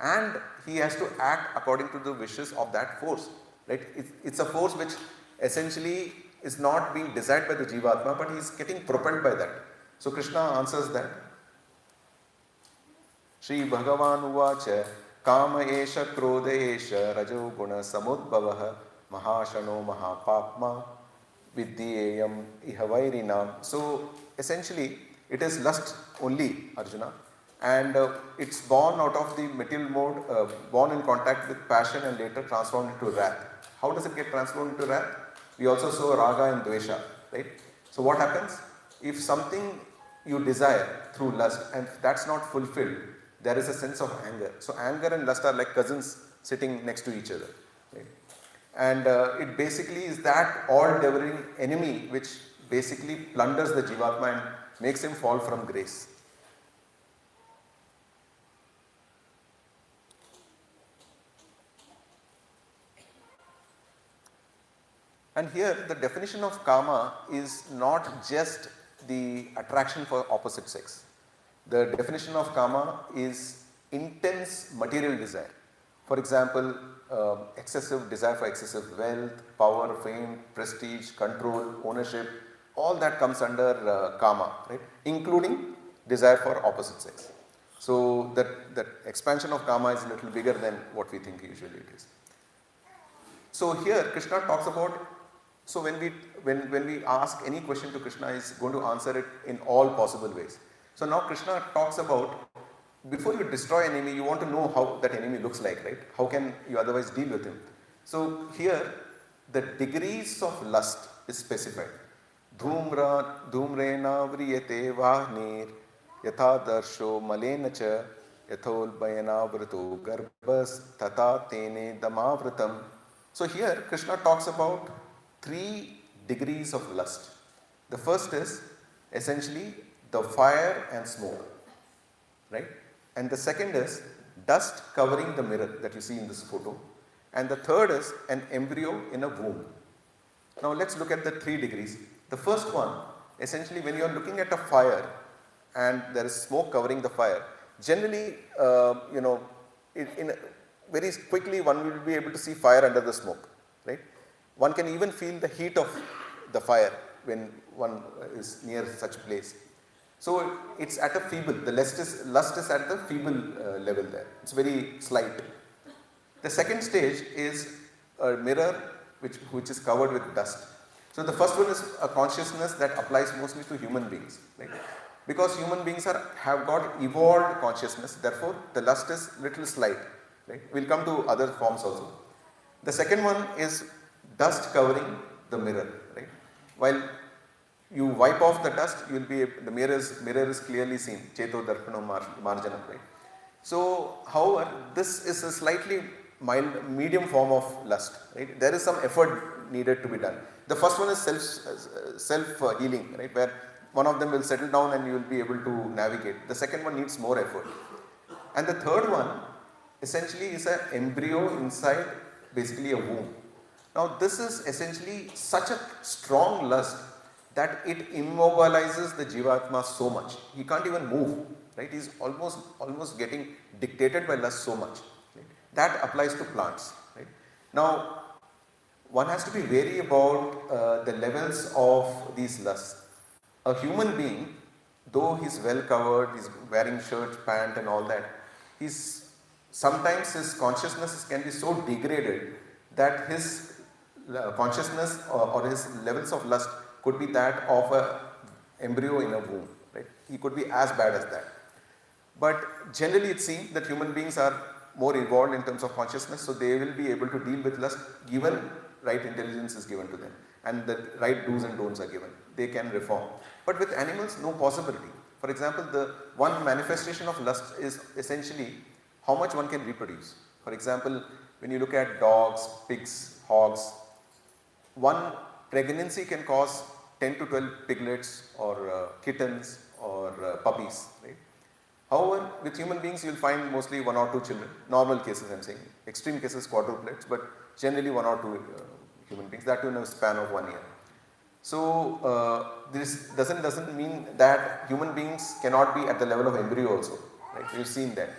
and he has to act according to the wishes of that force, right? It's a force which essentially is not being desired by the Jivatma, but he is getting propelled by that. So Krishna answers that. Shri Bhagavan uvacha kama esha krodha esha rajo guna samudbhavaha mahashano mahapapma vidyayam ihavairinam. So essentially it is lust only, Arjuna, and it's born out of the material mode, born in contact with passion and later transformed into wrath. How does it get transformed into wrath? We also saw raga and dvesha, right? So what happens? If something you desire through lust and that's not fulfilled, there is a sense of anger. So anger and lust are like cousins sitting next to each other, right? And it basically is that all-devouring enemy which basically plunders the Jivatma and makes him fall from grace. And here the definition of kama is not just the attraction for opposite sex. The definition of kama is intense material desire. For example, excessive desire for excessive wealth, power, fame, prestige, control, ownership, all that comes under kama, right? Including desire for opposite sex. So that expansion of kama is a little bigger than what we think usually it is. So here Krishna talks about, so when we ask any question to Krishna, he is going to answer it in all possible ways. So now Krishna talks about, before you destroy an enemy, you want to know how that enemy looks like, right? How can you otherwise deal with him? So here the degrees of lust is specified. Dhumrena vriyate vahnir yatha darsho malena cha yathol bayanavrito garbhas tata tene damavritam. So here Krishna talks about 3 degrees of lust. The first is essentially the fire and smoke, right? And the second is dust covering the mirror that you see in this photo. And the third is an embryo in a womb. Now let's look at the 3 degrees. The first one, essentially when you are looking at a fire and there is smoke covering the fire, generally, very quickly one will be able to see fire under the smoke, right? One can even feel the heat of the fire when one is near such place. So it's at a feeble, the lust is at the feeble level there. It's very slight. The second stage is a mirror which is covered with dust. So the first one is a consciousness that applies mostly to human beings, right? Because human beings have got evolved consciousness, therefore the lust is little slight, right? We'll come to other forms also. The second one is dust covering the mirror, right? While you wipe off the dust, the mirror is clearly seen. Cheto darpano marjana, right? So, however, this is a slightly mild, medium form of lust, right? There is some effort needed to be done. The first one is self healing, right? Where one of them will settle down and you will be able to navigate. The second one needs more effort. And the third one essentially is an embryo inside basically a womb. Now this is essentially such a strong lust that it immobilizes the Jivatma so much. He can't even move, right? He's almost getting dictated by lust so much. Right? That applies to plants, right? Now, one has to be wary about the levels of these lusts. A human being, though he's well covered, he's wearing shirt, pant and all that, sometimes his consciousness can be so degraded that his consciousness or his levels of lust could be that of a embryo in a womb, right? He could be as bad as that. But generally it seems that human beings are more evolved in terms of consciousness, so they will be able to deal with lust given right intelligence is given to them and the right do's and don'ts are given. They can reform. But with animals, no possibility. For example, the one manifestation of lust is essentially how much one can reproduce. For example, when you look at dogs, pigs, hogs, one pregnancy can cause 10 to 12 piglets or kittens or puppies, right? However, with human beings you will find mostly 1 or 2 children, normal cases I am saying, extreme cases quadruplets, but generally 1 or 2 human beings, that too in a span of 1 year. So this doesn't mean that human beings cannot be at the level of embryo also, right? We have seen that.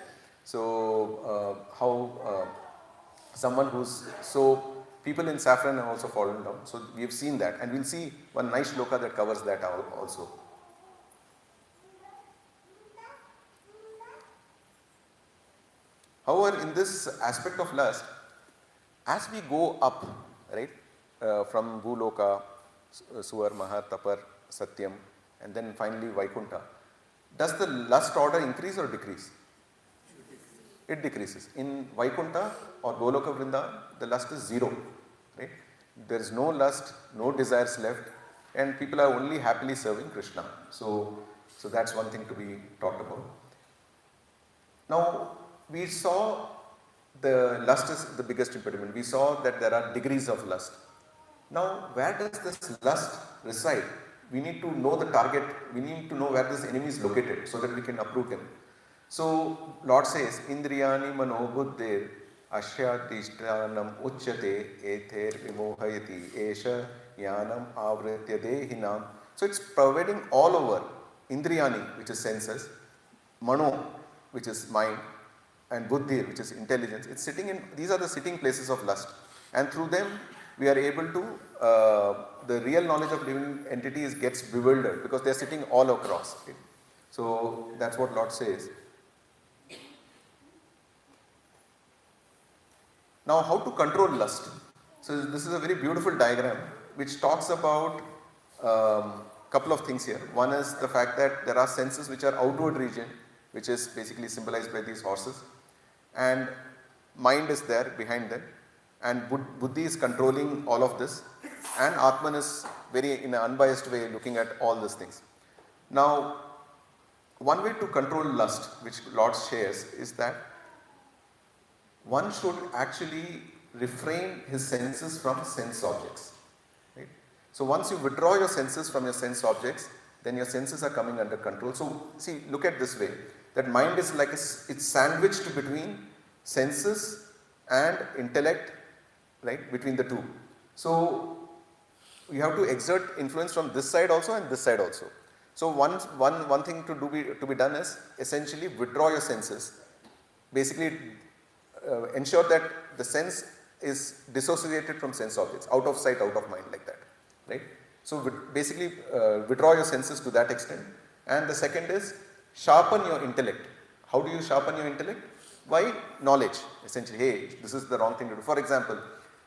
So how someone who's, so people in saffron have also fallen down, so we have seen that, and we will see one nice shloka that covers that also. However, in this aspect of lust, as we go up, right, from Bhuloka, Suvar, Mahar, Tapar, Satyam, and then finally Vaikuntha, does the lust order increase or decrease? It decreases. In Vaikuntha or Goloka Vrindavan, the lust is zero, right? There is no lust, no desires left, and people are only happily serving Krishna. So that's one thing to be talked about. Now, we saw the lust is the biggest impediment. We saw that there are degrees of lust. Now, where does this lust reside? We need to know the target. We need to know where this enemy is located so that we can uproot him. So, Lord says, Indriyani mano buddhir ashyadishtanam uchyate ether vimohayati esha yanam avritya dehinam. So, it's pervading all over. Indriyani, which is senses, mano, which is mind, and buddhi, which is intelligence. It's sitting in, these are the sitting places of lust, and through them we are able to, the real knowledge of living entities gets bewildered because they are sitting all across. Okay? So that's what Lord says. Now, how to control lust? So this is a very beautiful diagram which talks about couple of things here. One is the fact that there are senses which are outward region, which is basically symbolized by these horses, and mind is there behind them, and buddhi is controlling all of this, and Atman is very in an unbiased way looking at all these things. Now, one way to control lust, which Lord shares, is that one should actually refrain his senses from sense objects. Right? So once you withdraw your senses from your sense objects, then your senses are coming under control. So see, look at this way, that mind is like it's sandwiched between senses and intellect, right, between the two. So you have to exert influence from this side also and this side also. So one thing to be done is essentially withdraw your senses. Basically ensure that the sense is dissociated from sense objects, out of sight, out of mind, like that, right? So basically withdraw your senses to that extent. And the second is sharpen your intellect. How do you sharpen your intellect? By knowledge, essentially. Hey, this is the wrong thing to do. For example,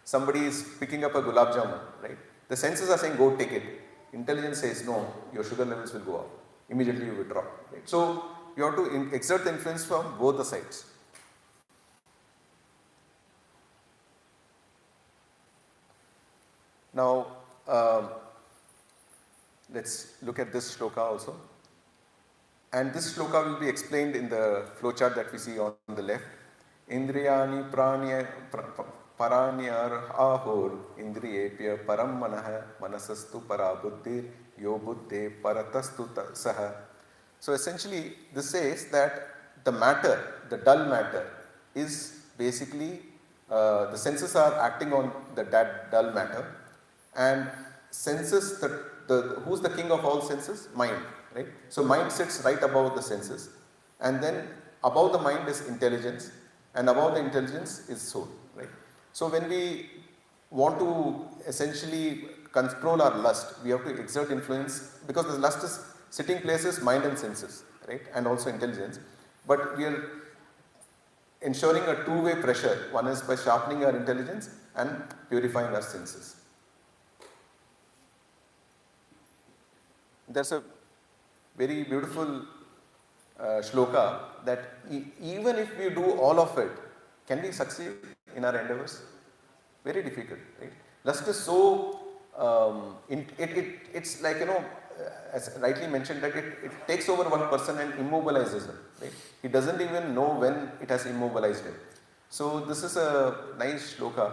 somebody is picking up a gulab jamun, right? The senses are saying go take it. Intelligence says no, your sugar levels will go up. Immediately you withdraw. Right? So you have to exert the influence from both the sides. Now, let's look at this shloka also. And this shloka will be explained in the flowchart that we see on the left. Indriyani paranyar ahur indriyepya param manah manasastu parabuddhir yo buddhe paratastu saha. So essentially this says that the matter, the dull matter, is basically the senses are acting on that dull matter, and senses, who's the king of all senses? Mind, right? So mind sits right above the senses, and then above the mind is intelligence, and above the intelligence is soul, right? So when we want to essentially control our lust, we have to exert influence, because the lust is sitting places mind and senses, right, and also intelligence. But we are ensuring a two-way pressure. One is by sharpening our intelligence and purifying our senses. There's a very beautiful shloka that even if we do all of it, can we succeed in our endeavors? Very difficult, right? Lust is so, it's like, as rightly mentioned, that it takes over one person and immobilizes him, right? He doesn't even know when it has immobilized him. So this is a nice shloka.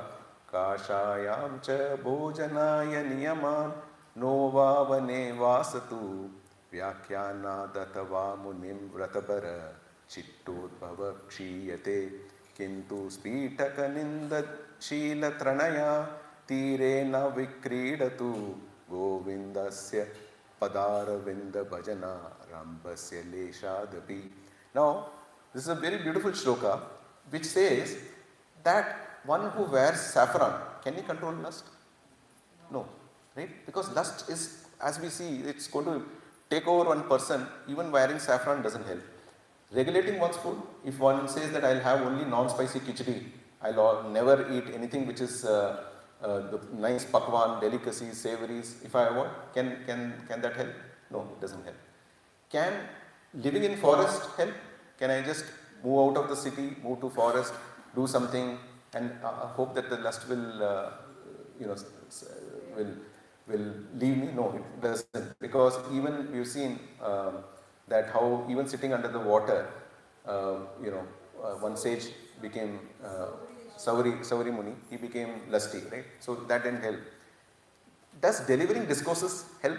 Kashayam cha bhojanaya niyaman novavane vasatu vyakhyanadhatava munim vratabara chittodbhava kshiyate kintu spitaka nindad shila tranaya tirena vikridatu govindasya padaravinda bhajana rambasya leshadapi. Now, this is a very beautiful shloka which says that one who wears saffron, can he control lust? No, right? Because lust is, as we see, it's going to take over one person. Even wearing saffron doesn't help. Regulating one's food, if one says that I'll have only non-spicy khichdi, I'll never eat anything which is the nice pakwan, delicacies, savories, if I want, can that help? No, it doesn't help. Can living in forest help? Can I just move out of the city, move to forest, do something, and hope that the lust will, will leave me? No, it doesn't. Because even we've seen that how even sitting under the water, one sage became Savari Muni, he became lusty, right? So that didn't help. Does delivering discourses help?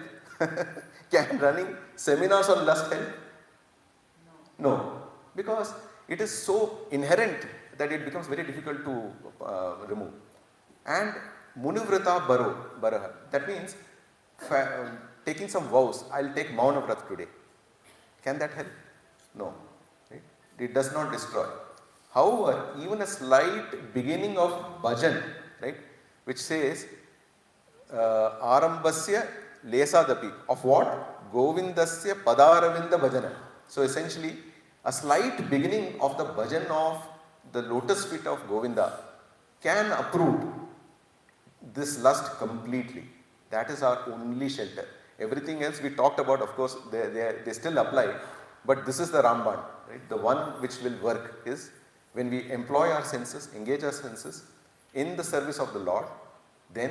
Can running seminars on lust help? No, because it is so inherent that it becomes very difficult to remove. And Munivrata Baraha, that means taking some vows. I'll take Mauna Vrat today. Can that help? No, right? It does not destroy. However, even a slight beginning of bhajan, right, which says Arambasya Lesadapi, of what? Govindasya Padaravinda Bhajana. So essentially, a slight beginning of the bhajan of the lotus feet of Govinda can uproot this lust completely. That is our only shelter. Everything else we talked about, of course, they still apply, but this is the Ramban, right? The one which will work is when we employ our senses, engage our senses in the service of the Lord, then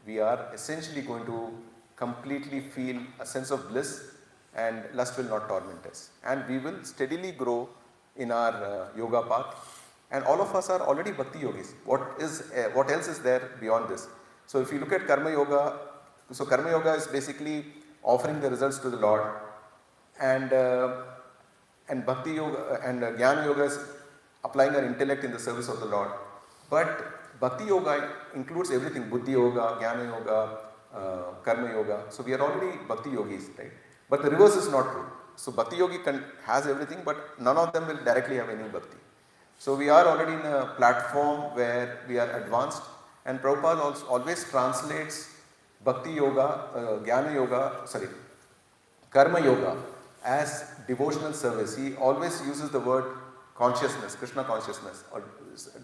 we are essentially going to completely feel a sense of bliss, and lust will not torment us. And we will steadily grow in our yoga path. And all of us are already bhakti yogis. What else is there beyond this? So if you look at karma yoga, so karma yoga is basically offering the results to the Lord, and bhakti yoga and jnana yoga is applying our intellect in the service of the Lord. But bhakti yoga includes everything: buddhi yoga, jnana yoga, karma yoga. So we are already bhakti yogis, right? But the reverse is not true. So bhakti yogi has everything, but none of them will directly have any bhakti. So we are already in a platform where we are advanced, and Prabhupada always translates bhakti yoga, karma yoga as devotional service. He always uses the word consciousness, Krishna consciousness, or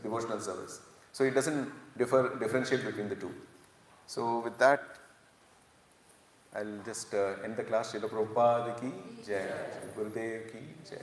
devotional service. So he doesn't differentiate between the two. So with that, I'll just end the class. Srila Prabhupada ki jai, Gurudev ki jai.